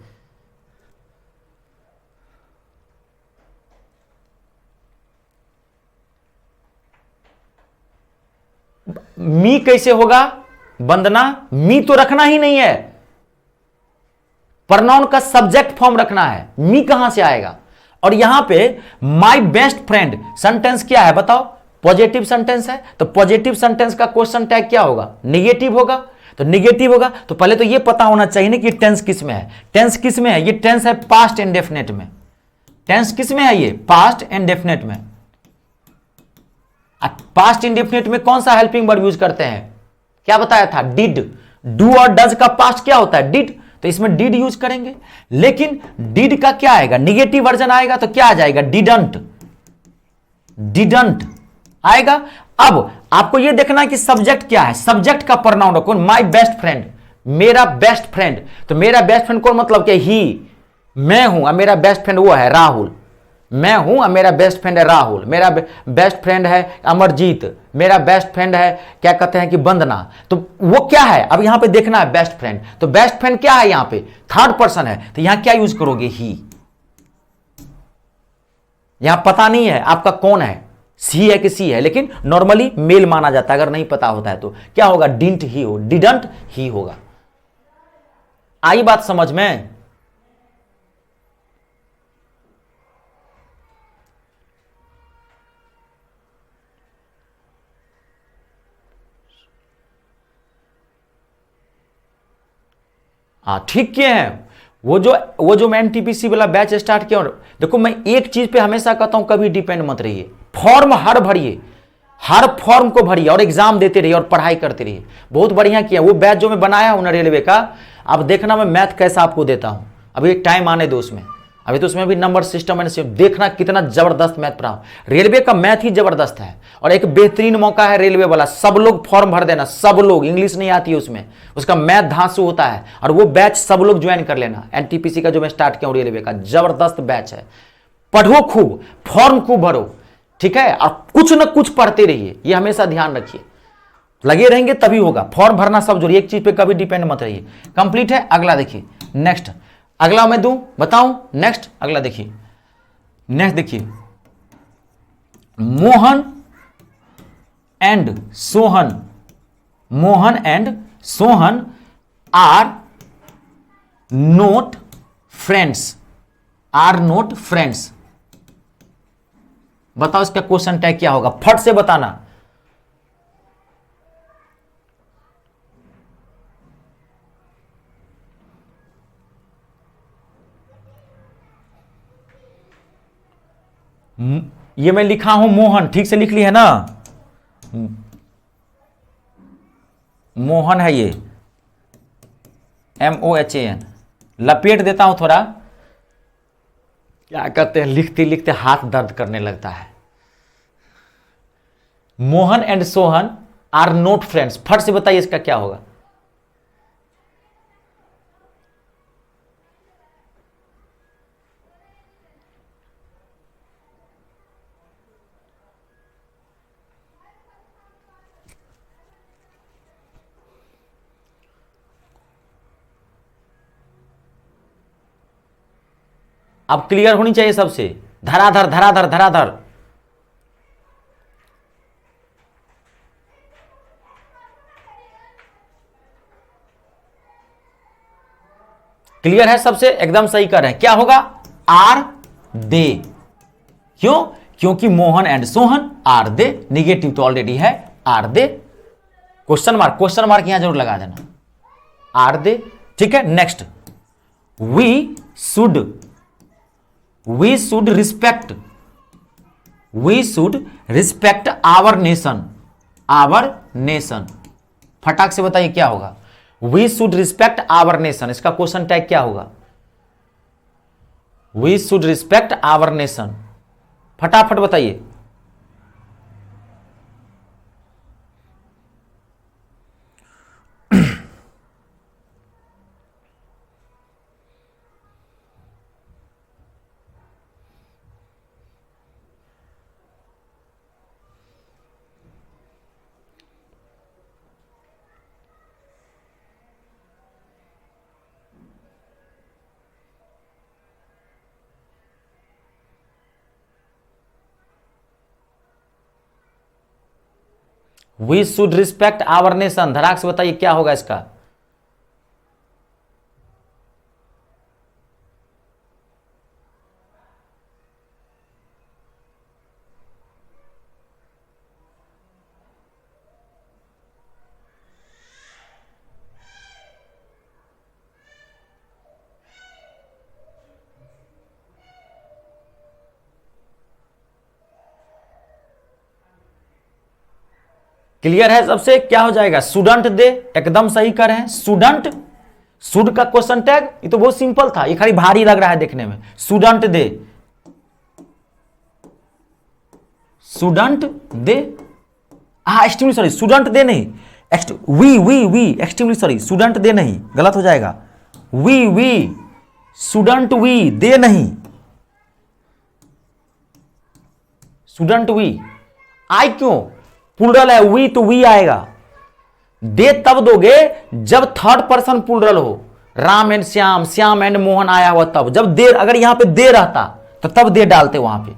मी कैसे होगा वंदना? मी तो रखना ही नहीं है, प्रोनाउन का सब्जेक्ट फॉर्म रखना है, मी कहां से आएगा? और यहां पे माय बेस्ट फ्रेंड सेंटेंस क्या है बताओ? पॉजिटिव सेंटेंस है, तो पॉजिटिव सेंटेंस का क्वेश्चन टैग क्या होगा? निगेटिव होगा। तो निगेटिव होगा तो पहले तो ये पता होना चाहिए ना कि टेंस किस में है। टेंस किस में है? ये टेंस है पास्ट इंडेफिनिट में। टेंस किस में है? ये पास्ट इंडेफिनिट में। पास्ट इंडेफिनिट में कौन सा हेल्पिंग वर्ब यूज करते हैं? क्या बताया था? डिड। डू और डज का पास्ट क्या होता है? डिड। तो इसमें डिड यूज करेंगे। लेकिन डिड का क्या आएगा? निगेटिव वर्जन आएगा तो क्या आ जाएगा? डिडंट। डिडंट आएगा। अब आपको यह देखना है कि सब्जेक्ट क्या है। सब्जेक्ट का प्रोनाउन कौन? माय बेस्ट फ्रेंड, मेरा बेस्ट फ्रेंड। तो मेरा बेस्ट फ्रेंड कौन? मतलब कि ही, मैं हूं और मेरा बेस्ट फ्रेंड वो है राहुल। मैं हूं और मेरा बेस्ट फ्रेंड है राहुल। मेरा बेस्ट फ्रेंड है अमरजीत। मेरा बेस्ट फ्रेंड है क्या कहते हैं कि वंदना। तो वो क्या है? अब यहां पे देखना है बेस्ट फ्रेंड। तो बेस्ट फ्रेंड क्या है? यहां पे थर्ड पर्सन है, तो यहां क्या यूज करोगे? ही। यहां पता नहीं है आपका कौन है, सी है कि सी है, लेकिन नॉर्मली मेल माना जाता है। अगर नहीं पता होता है तो क्या होगा? डिंट ही हो, डिडंट ही होगा। आई बात समझ में? हाँ ठीक किए हैं। वो जो मैं NTPC वाला बैच स्टार्ट किया, देखो मैं एक चीज पे हमेशा कहता हूं, कभी डिपेंड मत रहिए। फॉर्म हर भरिए, हर फॉर्म को भरिए और एग्जाम देते रहिए और पढ़ाई करते रहिए। बहुत बढ़िया किया। वो बैच जो मैं बनाया हूं ना रेलवे का, अब देखना मैं मैथ कैसा आपको देता हूं। अभी टाइम आने दो उसमें, अभी तो उसमें भी नंबर सिस्टम है, देखना कितना जबरदस्त मैथ पढ़ाऊं। रेलवे का मैथ ही जबरदस्त है और एक बेहतरीन मौका है रेलवे वाला। सब लोग फॉर्म भर देना, सब लोग। इंग्लिश नहीं आती है उसमें, उसका मैथ धांसू होता है, और वो बैच सब लोग ज्वाइन कर लेना। NTPC का जो मैं स्टार्ट किया हूं रेलवे का, जबरदस्त बैच है। पढ़ो खूब, फॉर्म खूब भरो, ठीक है, और कुछ ना कुछ पढ़ते रहिए, ये हमेशा ध्यान रखिए। लगे रहेंगे तभी होगा। फॉर्म भरना सब जरूरी, एक चीज पे कभी डिपेंड मत रहिए। कंप्लीट है। अगला देखिए, नेक्स्ट। अगला मैं दूं, बताऊं? नेक्स्ट अगला देखिए। नेक्स्ट देखिए, Mohan and Sohan. Mohan and Sohan are not friends. Are not friends. बताओ इसका क्वेश्चन टैग क्या होगा? फट से बताना। ये मैं लिखा हूं मोहन, ठीक से लिख ली है ना? मोहन है ये, MOHAN। लपेट देता हूं थोड़ा, क्या कहते हैं, लिखते लिखते हाथ दर्द करने लगता है। Mohan and Sohan are not friends. फट से बताइए इसका क्या होगा? अब क्लियर होनी चाहिए सबसे। धराधर धराधर धराधर। क्लियर है? सबसे एकदम सही कर रहे हैं। क्या होगा? Are they. क्यों? क्योंकि Mohan and Sohan are they, negative तो ऑलरेडी है, आर दे। क्वेश्चन मार्क यहां जरूर लगा देना, आर दे। ठीक है, next, we should respect our nation. फटाक से बताइए क्या होगा? We should respect our nation, इसका क्वेश्चन टैग क्या होगा? We should respect our nation, फटाफट बताइए। We should respect our nation, धड़ाक से बताइए क्या होगा इसका? क्लियर है? सबसे क्या हो जाएगा? स्टूडेंट दे, एकदम सही कर रहे हैं। स्टूडेंट, शुड का क्वेश्चन टैग, ये तो बहुत सिंपल था, ये खाली भारी लग रहा है देखने में। Student they, student they, extremely sorry, student they नहीं, we extremely sorry, student they नहीं, गलत हो जाएगा। वी स्टूडेंट, वी दे नहीं, स्टूडेंट वी। आई क्यों? प्लूरल है, वी तो वी आएगा। दे तब दोगे जब थर्ड पर्सन प्लूरल हो, राम एंड श्याम, श्याम एंड मोहन आया हुआ तब। जब दे, अगर यहां पे दे रहता तो तब दे डालते वहां पे,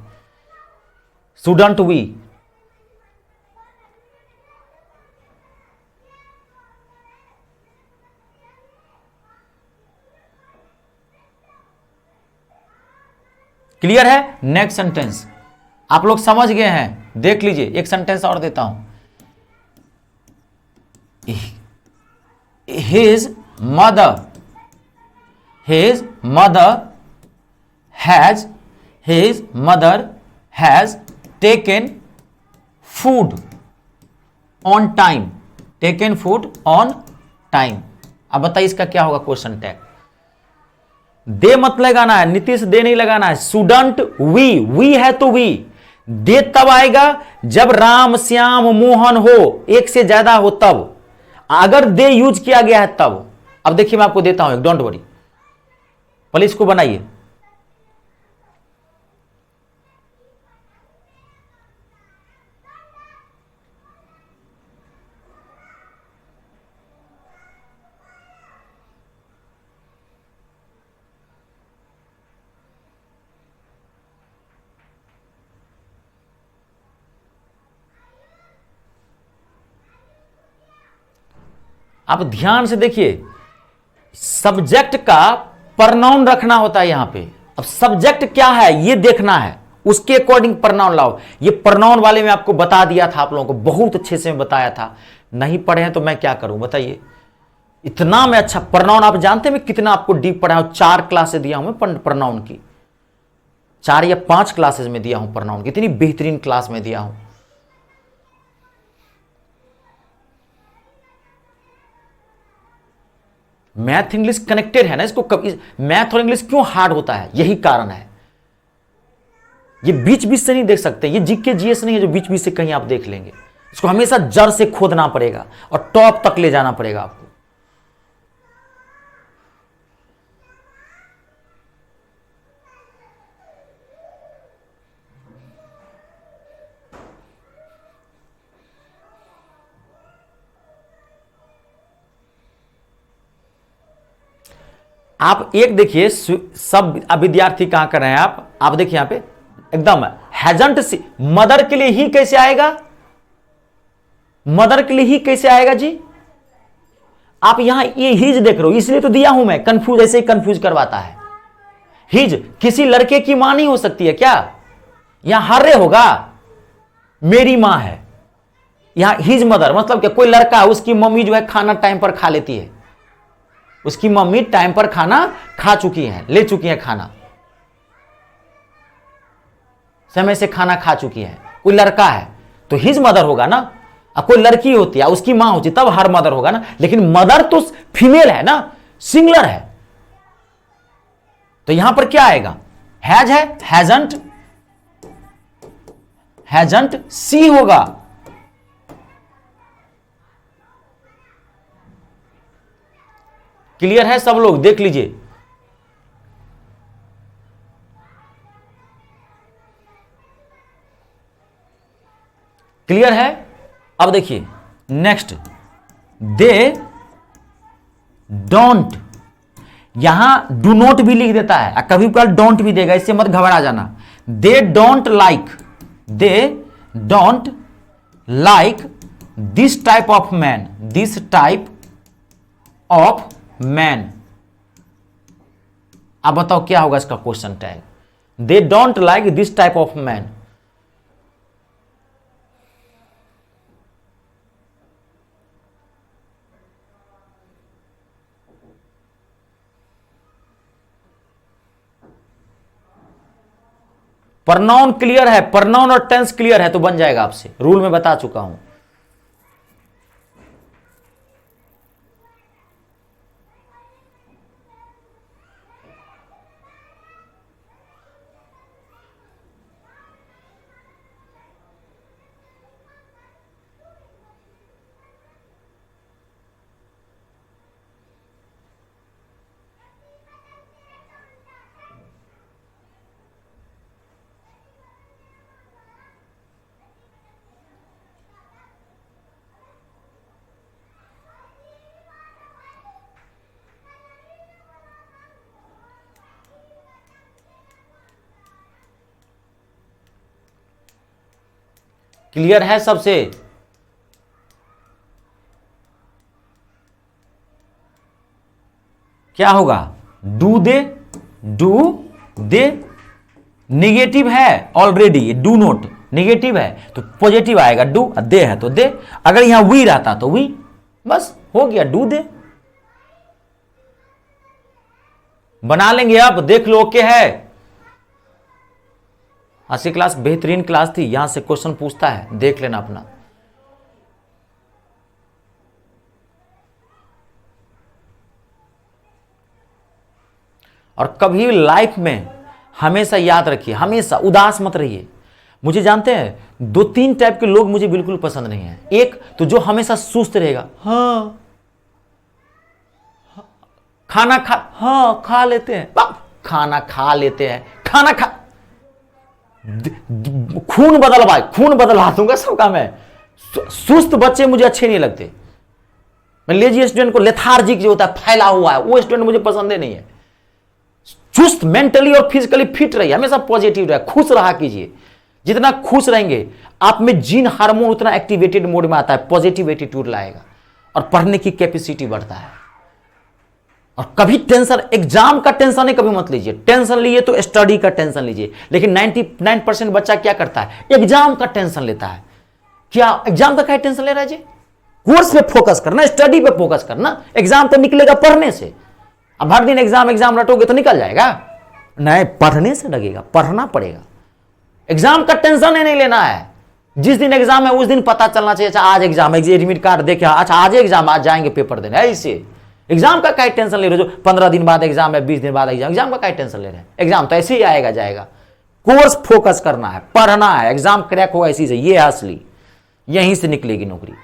स्टूडेंट वी। क्लियर है? नेक्स्ट सेंटेंस आप लोग समझ गए हैं, देख लीजिए, एक सेंटेंस और देता हूं। His mother has taken food on time, अब बताइए इसका क्या होगा क्वेश्चन टैग? दे मत लगाना है, नीतीश दे नहीं लगाना है। स्टूडेंट वी है तो वी। दे तब आएगा जब राम श्याम मोहन हो, एक से ज्यादा हो तब, अगर दे यूज किया गया है तब। अब देखिए मैं आपको देता हूं एक, डोंट वरी, प्लीज इसको बनाइए। आप ध्यान से देखिए, सब्जेक्ट का प्रनाउन रखना होता है यहां पे। अब सब्जेक्ट क्या है ये देखना है, उसके अकॉर्डिंग प्रनाउन लाओ। ये प्रनाउन वाले में आपको बता दिया था, आप लोगों को बहुत अच्छे से बताया था। नहीं पढ़े हैं तो मैं क्या करूं बताइए? इतना मैं अच्छा प्रनाउन, आप जानते हैं मैं कितना आपको डीप पढ़ाया हूं। 4 क्लासेस दिया हूं मैं प्रनाउन की, 4 या 5 क्लासेस में दिया हूं प्रनाउन की, इतनी बेहतरीन क्लास में दिया हूं। मैथ इंग्लिश कनेक्टेड है ना, इसको मैथ और इंग्लिश क्यों हार्ड होता है, यही कारण है। ये बीच बीच से नहीं देख सकते, ये जीके जीएस नहीं है जो बीच बीच से कहीं आप देख लेंगे। इसको हमेशा जड़ से खोदना पड़ेगा और टॉप तक ले जाना पड़ेगा आपको। आप एक देखिए, सब विद्यार्थी कहां कर रहे हैं आप देखिए यहां पे एकदम हैजंट से मदर के लिए ही कैसे आएगा? मदर के लिए ही कैसे आएगा जी? आप यहां ये हिज देख रहे हो, इसलिए तो दिया हूं मैं, कंफ्यूज ऐसे ही कंफ्यूज करवाता है। हिज किसी लड़के की मां नहीं हो सकती है क्या? यहां हर्रे होगा, मेरी मां है। यहां हिज मदर मतलब क्या, कोई लड़का है उसकी मम्मी जो है खाना टाइम पर खा लेती है, उसकी मम्मी टाइम पर खाना खा चुकी है, ले चुकी है खाना, समय से खाना खा चुकी है। कोई लड़का है तो हिज मदर होगा ना, अब कोई लड़की होती है उसकी मां होती तब हर मदर होगा ना, लेकिन मदर तो फीमेल है ना, सिंगुलर है। तो यहां पर क्या आएगा? हैज है, हैजंट, हैजंट सी होगा। क्लियर है सब लोग? देख लीजिए। क्लियर है? अब देखिए नेक्स्ट, दे डोंट, यहां डू नॉट भी लिख देता है, कभी कभी डोंट भी देगा, इससे मत घबरा जाना। They don't like, they don't like this type of man, this type of man. अब बताओ क्या होगा इसका question tag? They don't like this type of man. Pronoun clear है, प्रनाउन और टेंस क्लियर है तो बन जाएगा आपसे, रूल में बता चुका हूं। क्लियर है सबसे? क्या होगा? Do they, do they negative है ऑलरेडी, डू नॉट निगेटिव है तो पॉजिटिव आएगा, डू, दे है तो दे। अगर यहां वी रहता तो वी, बस हो गया, डू दे। बना लेंगे, अब देख लो। ओके है? अस्सी क्लास बेहतरीन क्लास थी, यहां से क्वेश्चन पूछता है, देख लेना अपना। और कभी लाइफ में हमेशा याद रखिए, हमेशा उदास मत रहिए। मुझे जानते हैं 2-3 टाइप के लोग मुझे बिल्कुल पसंद नहीं है। एक तो जो हमेशा सुस्त रहेगा, हाँ खाना खा, हाँ खा लेते हैं, खाना खा लेते हैं, खाना खा, खून बदलवा, खून बदलवा दूंगा सबका मैं। सुस्त बच्चे मुझे अच्छे नहीं लगते। मैं लेजी स्टूडेंट को, लेथार्जिक जो होता है फैला हुआ है, वो स्टूडेंट मुझे पसंद ही नहीं है। चुस्त मेंटली और फिजिकली फिट रहिए, हमेशा पॉजिटिव रहे, खुश रहा कीजिए। जितना खुश रहेंगे आप में जीन हार्मोन उतना एक्टिवेटेड मोड में आता है, पॉजिटिव एटीट्यूड लाएगा और पढ़ने की कैपेसिटी बढ़ता है। और कभी टेंशन, एग्जाम का टेंशन नहीं कभी मत लीजिए। टेंशन लिए तो स्टडी का टेंशन लीजिए, लेकिन 99% बच्चा क्या करता है? एग्जाम का टेंशन लेता है। क्या एग्जाम का क्या टेंशन ले रहा है जी? कोर्स पे फोकस करना, स्टडी पे फोकस करना। एग्जाम तो निकलेगा पढ़ने से। अब हर दिन एग्जाम एग्जाम रटोगे तो निकल जाएगा? नहीं, पढ़ने से लगेगा, पढ़ना पड़ेगा। एग्जाम का टेंशन ही नहीं लेना है। जिस दिन एग्जाम है उस दिन पता चलना चाहिए, अच्छा आज एग्जाम है, एडमिट कार्ड देखे, अच्छा आज एग्जाम, आज जाएंगे पेपर देने। ऐसे एग्जाम का क्या टेंशन ले रहे हो? जो 15 दिन बाद एग्जाम है, 20 दिन बाद एग्जाम, एग्जाम का क्या टेंशन ले रहे हैं? एग्जाम तो ऐसे ही आएगा जाएगा। कोर्स फोकस करना है, पढ़ना है, एग्जाम क्रैक होगा इसी से, ये है असली, यहीं से निकलेगी नौकरी।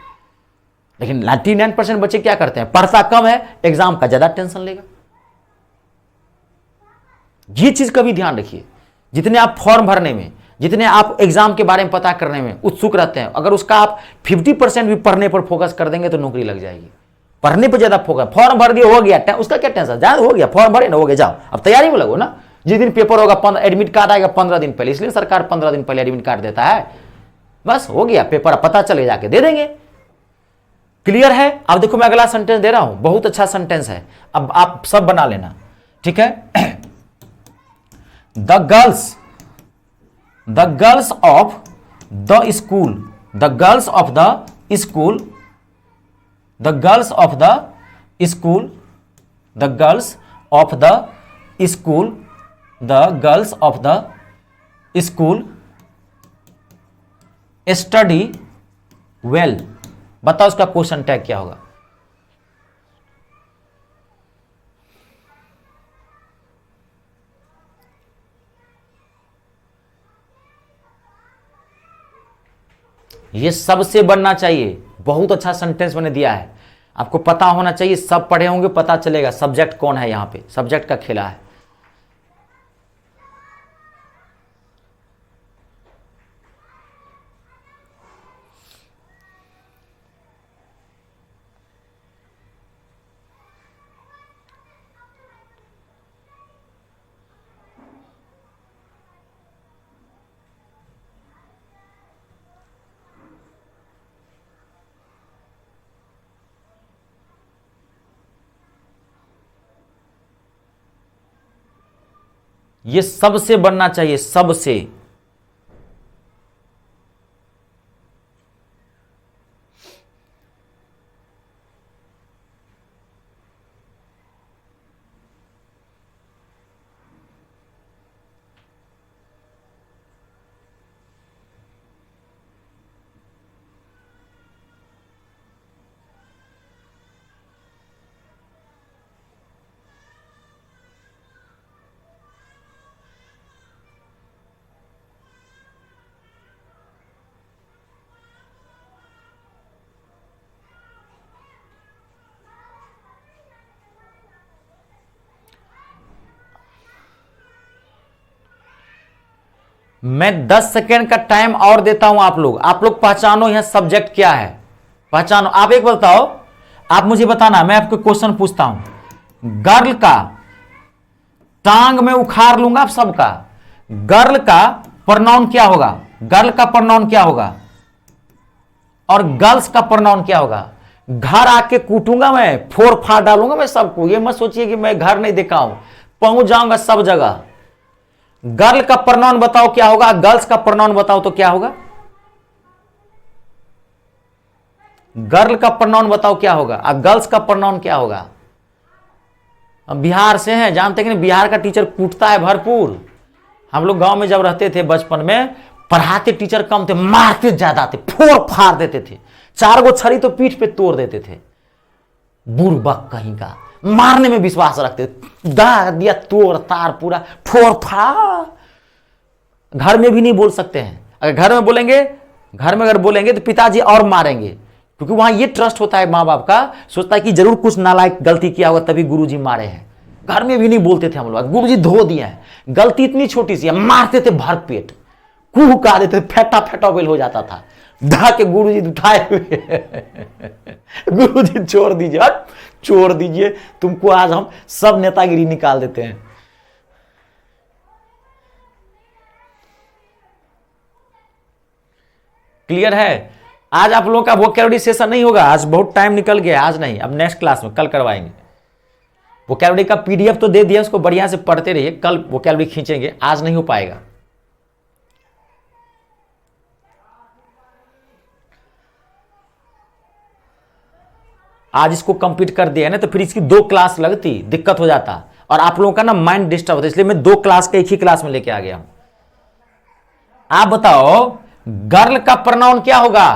लेकिन 99% बच्चे क्या करते हैं? पढ़ता कम है, एग्जाम का ज्यादा टेंशन लेगा। ये चीज कभी ध्यान रखिए। जितने आप फॉर्म भरने में, जितने आप एग्जाम के बारे में पता करने में उत्सुक रहते हैं, अगर उसका आप 50% भी पढ़ने पर फोकस कर देंगे तो नौकरी लग जाएगी। पढ़ने पर ज्यादा फोकस, फॉर्म भर दिया हो गया, उसका क्या टेंशन, ज्यादा हो गया, फॉर्म भरे ना, हो गया, जाओ अब तैयारी में लगो ना। जिस दिन पेपर होगा, एडमिट कार्ड आएगा 15 दिन पहले, इसलिए सरकार 15 दिन पहले एडमिट कार्ड देता है। बस हो गया पेपर, पता चले, जाके दे देंगे। क्लियर है? अब देखो मैं अगला सेंटेंस दे रहा हूं, बहुत अच्छा सेंटेंस है, अब आप सब बना लेना, ठीक है। The girls of the school, the girls of the school, the girls of the school, the girls of the school, the girls of the school study well. बताओ उसका क्वेश्चन टैग क्या होगा? ये सबसे बनना चाहिए, बहुत अच्छा सेंटेंस मैंने दिया है, आपको पता होना चाहिए, सब पढ़े होंगे, पता चलेगा सब्जेक्ट कौन है, यहां पे सब्जेक्ट का खेला है। ये सबसे बनना चाहिए, सबसे। मैं 10 सेकेंड का टाइम और देता हूं, आप लोग पहचानो यहां सब्जेक्ट क्या है, पहचानो। आप एक बताओ, आप मुझे बताना, मैं आपको क्वेश्चन पूछता हूं। गर्ल का, टांग में उखाड़ लूंगा आप सबका, गर्ल का प्रोनाउन क्या होगा? गर्ल का प्रोनाउन क्या होगा? और गर्ल्स का प्रोनाउन क्या होगा? घर आके कूटूंगा मैं, फोड़ फाड़ डालूंगा मैं सबको, ये मत सोचिए कि मैं घर नहीं देखा हूं, पहुंच जाऊंगा सब जगह। गर्ल का प्रोनाउन बताओ क्या होगा, गर्ल्स का प्रोनाउन बताओ तो क्या होगा? गर्ल का प्रोनाउन बताओ क्या होगा, और गर्ल्स का प्रोनाउन क्या होगा? हम बिहार से हैं, जानते हैं कि बिहार का टीचर कूटता है भरपूर। हम लोग गांव में जब रहते थे बचपन में, पढ़ाते टीचर कम थे, मारते ज्यादा थे, फोड़ फाड़ देते थे, 4 गो छड़ी तो पीठ पे तोड़ देते थे। बुर्बक कहीं का, मारने में विश्वास रखते, दा दिया तोड़ तार पूरा फोड़ फाड़। घर में भी नहीं बोल सकते हैं, अगर घर में बोलेंगे, घर में अगर बोलेंगे तो पिताजी और मारेंगे, क्योंकि वहां ये ट्रस्ट होता है माँ बाप का, सोचता है कि जरूर कुछ नालायक गलती किया होगा तभी गुरुजी मारे हैं। घर में भी नहीं बोलते थे हम लोग, गुरुजी धो दिए हैं, गलती इतनी छोटी सी है, मारते थे भर पेट, कुह का देते, फेटा फेटा बेल हो जाता था, ढा के गुरुजी उठाए हुए गुरुजी छोड़ दीजिए, हट छोड़ दीजिए, तुमको आज हम सब नेतागिरी निकाल देते हैं। क्लियर है? आज आप लोगों का वोकैबुलरी सेशन नहीं होगा, आज बहुत टाइम निकल गया, आज नहीं, अब नेक्स्ट क्लास में कल करवाएंगे। वोकैबुलरी का पीडीएफ तो दे दिया, उसको बढ़िया से पढ़ते रहिए, कल वोकैबुलरी खींचेंगे, आज नहीं हो पाएगा। आज इसको कंप्लीट कर दिया ना, तो फिर इसकी 2 क्लास लगती, दिक्कत हो जाता, और आप लोगों का ना माइंड डिस्टर्ब होता, इसलिए मैं 2 क्लास का एक ही क्लास में लेके आ गया हूं। आप बताओ गर्ल का प्रोनाउन क्या होगा?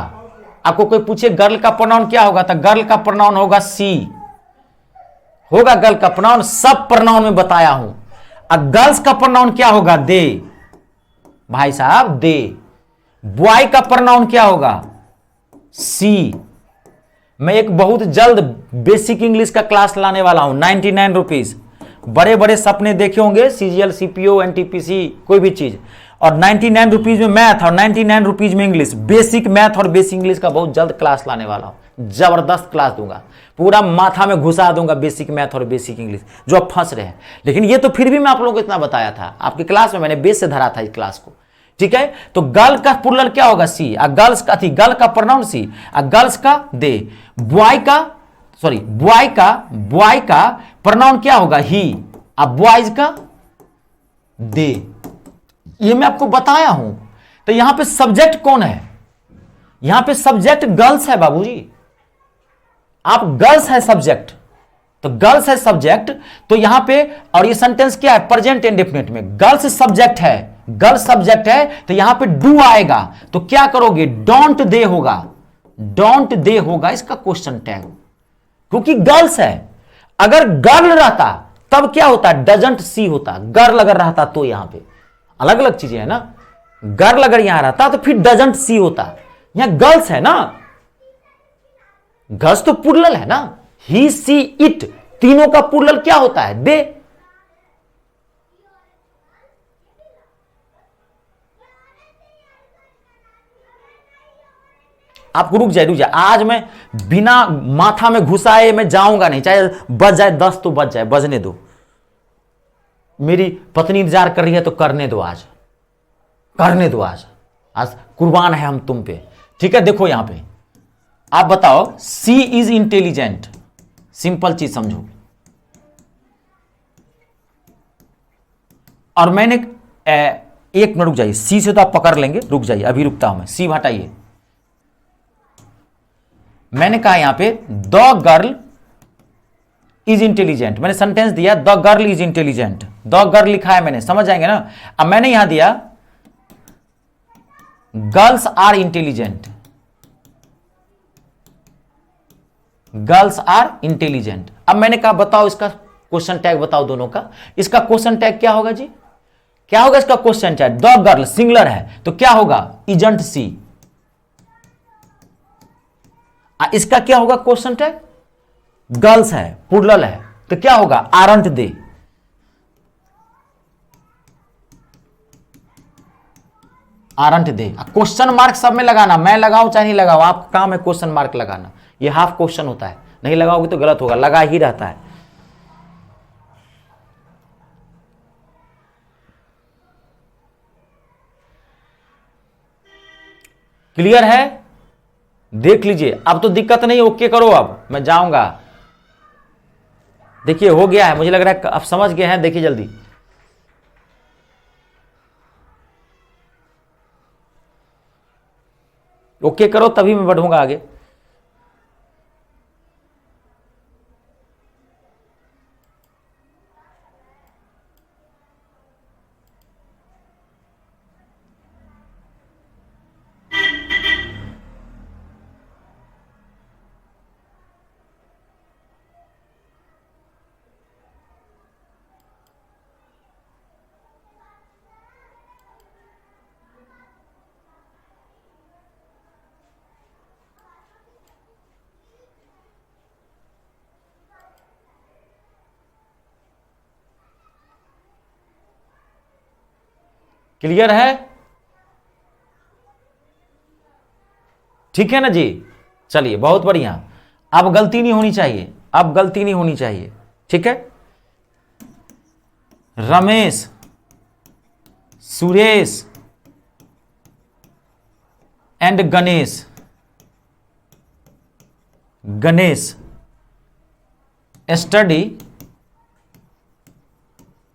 आपको कोई पूछे गर्ल का प्रोनाउन क्या होगा, तो गर्ल का प्रोनाउन होगा सी, होगा गर्ल का प्रोनाउन, सब प्रोनाउन में बताया हूं। अब गर्ल्स का प्रोनाउन क्या होगा? दे, भाई साहब दे। बॉय का प्रोनाउन क्या होगा? सी। मैं एक बहुत जल्द बेसिक इंग्लिश का क्लास लाने वाला हूं, 99 रुपीज। बड़े बड़े सपने देखे होंगे, सीजीएल, सीपीओ, एनटीपीसी, कोई भी चीज, और 99 रुपीज में मैथ और 99 रुपीज में इंग्लिश, बेसिक मैथ और बेसिक इंग्लिश का बहुत जल्द क्लास लाने वाला हूं, जबरदस्त क्लास दूंगा, पूरा माथा में घुसा दूंगा बेसिक मैथ और बेसिक इंग्लिश, जो आप फंस रहे हैं। लेकिन ये तो फिर भी मैं आप लोगों को इतना बताया था, आपकी क्लास में मैंने बेस से धरा था इस क्लास को, ठीक है, तो गर्ल का प्लूरल क्या होगा? सी। गर्ल्स का थी, गर्ल का प्रोनाउन सी, गर्ल्स का दे। बॉय का बॉय का प्रोनाउन क्या होगा? ही। अब बॉयज का दे। ये मैं आपको बताया हूं। तो यहां पे सब्जेक्ट कौन है? यहां पे सब्जेक्ट गर्ल्स है बाबूजी। आप गर्ल्स है सब्जेक्ट, तो गर्ल्स है सब्जेक्ट, तो यहां पे, और ये सेंटेंस क्या है? प्रेजेंट इंडेफिनिट में गर्ल्स सब्जेक्ट है, गर्ल्स सब्जेक्ट है, तो यहां पे डू आएगा। तो क्या करोगे? डोंट दे होगा, डोंट दे होगा इसका क्वेश्चन टैग, क्योंकि गर्ल्स है। अगर गर्ल रहता तब क्या होता? डजंट सी होता। गर्ल अगर रहता तो यहां पे अलग अलग चीजें है ना। गर्ल अगर यहां रहता तो फिर डजंट सी होता। यहां गर्ल्स है ना, गर्ल्स तो प्लूरल है ना। ही, सी, इट, तीनों का प्लूरल क्या होता है? दे। आप रुक जाए, आज मैं बिना माथा में घुसाए मैं जाऊंगा नहीं, चाहे बज जाए 10 तो बज जाए, बजने दो। मेरी पत्नी इंतजार कर रही है तो करने दो, आज करने दो। आज कुर्बान है हम तुम पे। ठीक है, देखो यहां पे आप बताओ, सी इज इंटेलिजेंट, सिंपल चीज समझो। और मैंने एक मिनट रुक जाइए, सी से तो आप पकड़ लेंगे, रुक जाइए, अभी रुकता हूं मैं। सी हटाइए। मैंने कहा यहां पे द गर्ल इज इंटेलिजेंट, मैंने सेंटेंस दिया the girl is intelligent, the girl लिखा है मैंने, समझ जाएंगे ना। अब मैंने यहां दिया girls are intelligent, girls are intelligent. अब मैंने कहा बताओ इसका क्वेश्चन टैग बताओ दोनों का। इसका क्वेश्चन टैग क्या होगा जी? क्या होगा इसका question tag? The girl singular है तो क्या होगा? इजंट सी। इसका क्या होगा क्वेश्चन टैग? गर्ल्स है, प्लूरल है, तो क्या होगा? आरंट दे। आरंट दे। क्वेश्चन मार्क सब में लगाना, मैं लगाऊं चाहे नहीं लगाऊं, आपका काम है क्वेश्चन मार्क लगाना। ये हाफ क्वेश्चन होता है, नहीं लगाओगे तो गलत होगा, लगा ही रहता है। क्लियर है? देख लीजिए, अब तो दिक्कत नहीं, ओके करो, अब मैं जाऊंगा। देखिए हो गया है, मुझे लग रहा है अब समझ गए हैं। देखिए जल्दी, ओके करो तभी मैं बढ़ूंगा आगे। क्लियर है? ठीक है ना जी? चलिए बहुत बढ़िया। अब गलती नहीं होनी चाहिए, अब गलती नहीं होनी चाहिए। ठीक है, Ramesh, Suresh and Ganesh, Ganesh study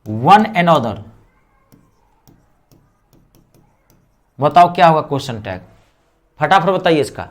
one another. बताओ क्या होगा क्वेश्चन टैग? फटाफट बताइए इसका।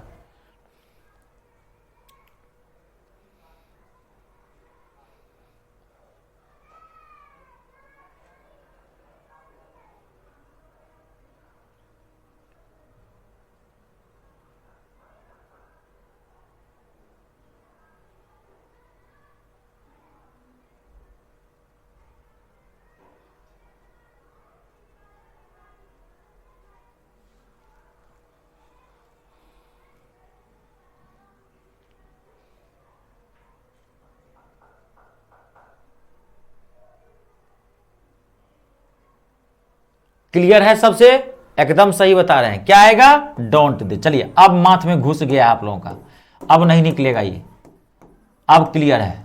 क्लियर है सबसे? एकदम सही बता रहे हैं। क्या आएगा? Don't they. चलिए अब माथ में घुस गया आप लोगों का, अब नहीं निकलेगा ये, अब क्लियर है।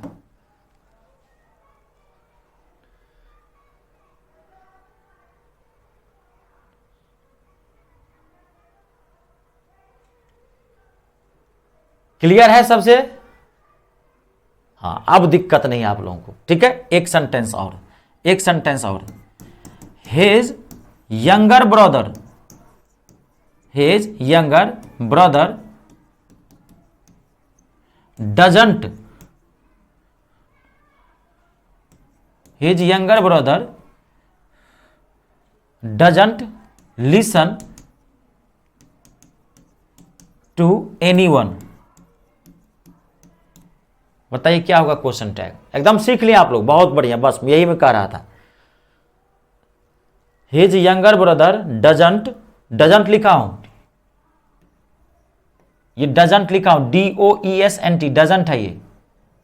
क्लियर है सबसे? हाँ, अब दिक्कत नहीं आप लोगों को, ठीक है। एक सेंटेंस और, एक सेंटेंस और। His younger brother, his younger brother doesn't, his younger brother doesn't listen to anyone. बताइए क्या होगा क्वेश्चन टैग? एकदम सीख लिया आप लोग, बहुत बढ़िया, बस यही मैं कह रहा था। His younger brother doesn't, doesn't लिखा हूं, ये डजंट लिखा हूं, DOESNT, डजंट है ये,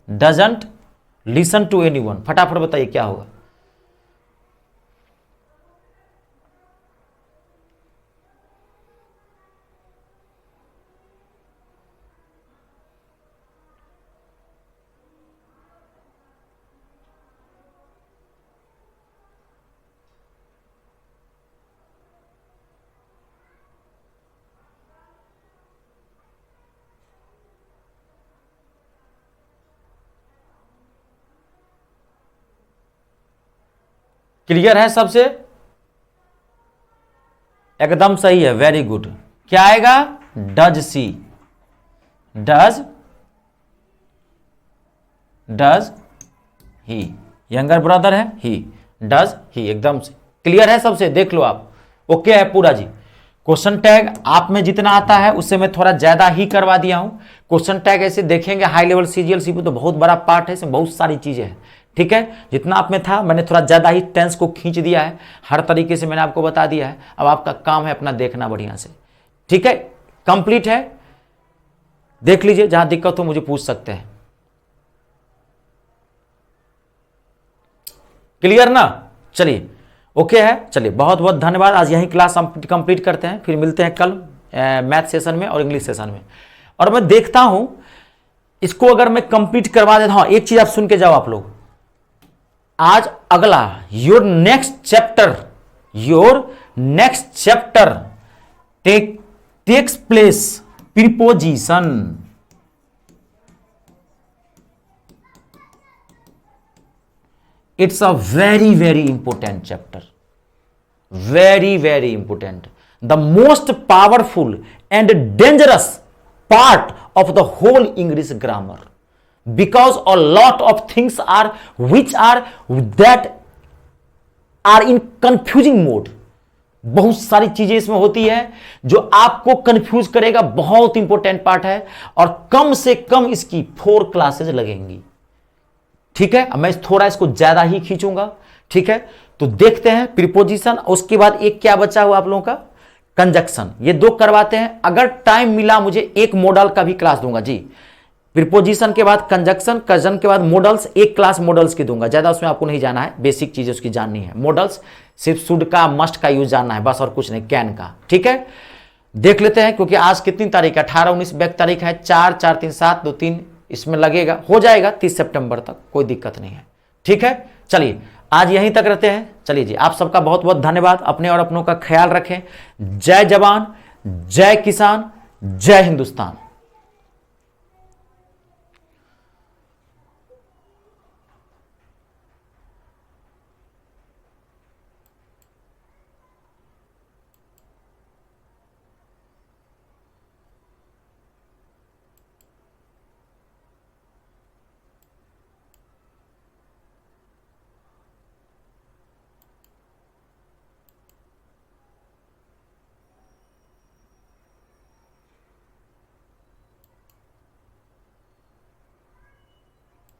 डजंट लिसन टू एनीवन। फटाफट बताइए क्या होगा? क्लियर है सबसे? एकदम सही है, वेरी गुड। क्या आएगा? Does she, does, does he, younger brother है ही, डज ही, एकदम से क्लियर है सबसे? देख लो आप, ओके है पूरा जी। क्वेश्चन टैग आप में जितना आता है उससे मैं थोड़ा ज्यादा ही करवा दिया हूं। क्वेश्चन टैग ऐसे देखेंगे हाई लेवल CGL CP तो बहुत बड़ा पार्ट है, इसमें बहुत सारी चीजें हैं, ठीक है। जितना आप में था मैंने थोड़ा ज्यादा ही टेंस को खींच दिया है, हर तरीके से मैंने आपको बता दिया है। अब आपका काम है अपना देखना बढ़िया से, ठीक है। कंप्लीट है, देख लीजिए, जहां दिक्कत हो मुझे पूछ सकते हैं। क्लियर ना? चलिए ओके है, चलिए बहुत बहुत धन्यवाद। आज यही क्लास हम कंप्लीट करते हैं, फिर मिलते हैं कल मैथ सेशन में और इंग्लिश सेशन में। और मैं देखता हूं इसको अगर मैं कंप्लीट करवा देता हूं, एक चीज आप सुन के जाओ आप लोग। आज अगला your next chapter takes place preposition. It's a very, very important chapter. Very, very important. The most powerful and dangerous part of the whole English grammar. Because a lot of things are that are in confusing mode. बहुत सारी चीजें इसमें होती है जो आपको confuse करेगा, बहुत इंपॉर्टेंट पार्ट है और कम से कम इसकी 4 क्लासेज लगेंगी, ठीक है। अब मैं थोड़ा इसको ज्यादा ही खींचूंगा, ठीक है। तो देखते हैं प्रीपोजिशन, उसके बाद एक क्या बचा हुआ आप लोगों का? कंजक्शन। ये 2 करवाते हैं। अगर टाइम मिला मुझे एक मॉडल का भी क्लास दूंगा जी। प्रीपोजिशन के बाद कंजक्शन, कंजक्शन के बाद मॉडल्स, एक क्लास मॉडल्स की दूंगा, ज्यादा उसमें आपको नहीं जाना है, बेसिक चीजें उसकी जाननी है। मॉडल्स सिर्फ शुड का, मस्ट का यूज जानना है बस, और कुछ नहीं, कैन का, ठीक है। देख लेते हैं, क्योंकि आज कितनी तारीख है? 18 19 बैक तारीख है, 4 4 3 7 2 3 इसमें लगेगा, हो जाएगा 30 सितंबर तक, कोई दिक्कत नहीं है, ठीक है। चलिए आज यहीं तक रहते हैं। चलिए जी, आप सबका बहुत बहुत धन्यवाद। अपने और अपनों का ख्याल रखें। जय जवान, जय किसान, जय हिंदुस्तान।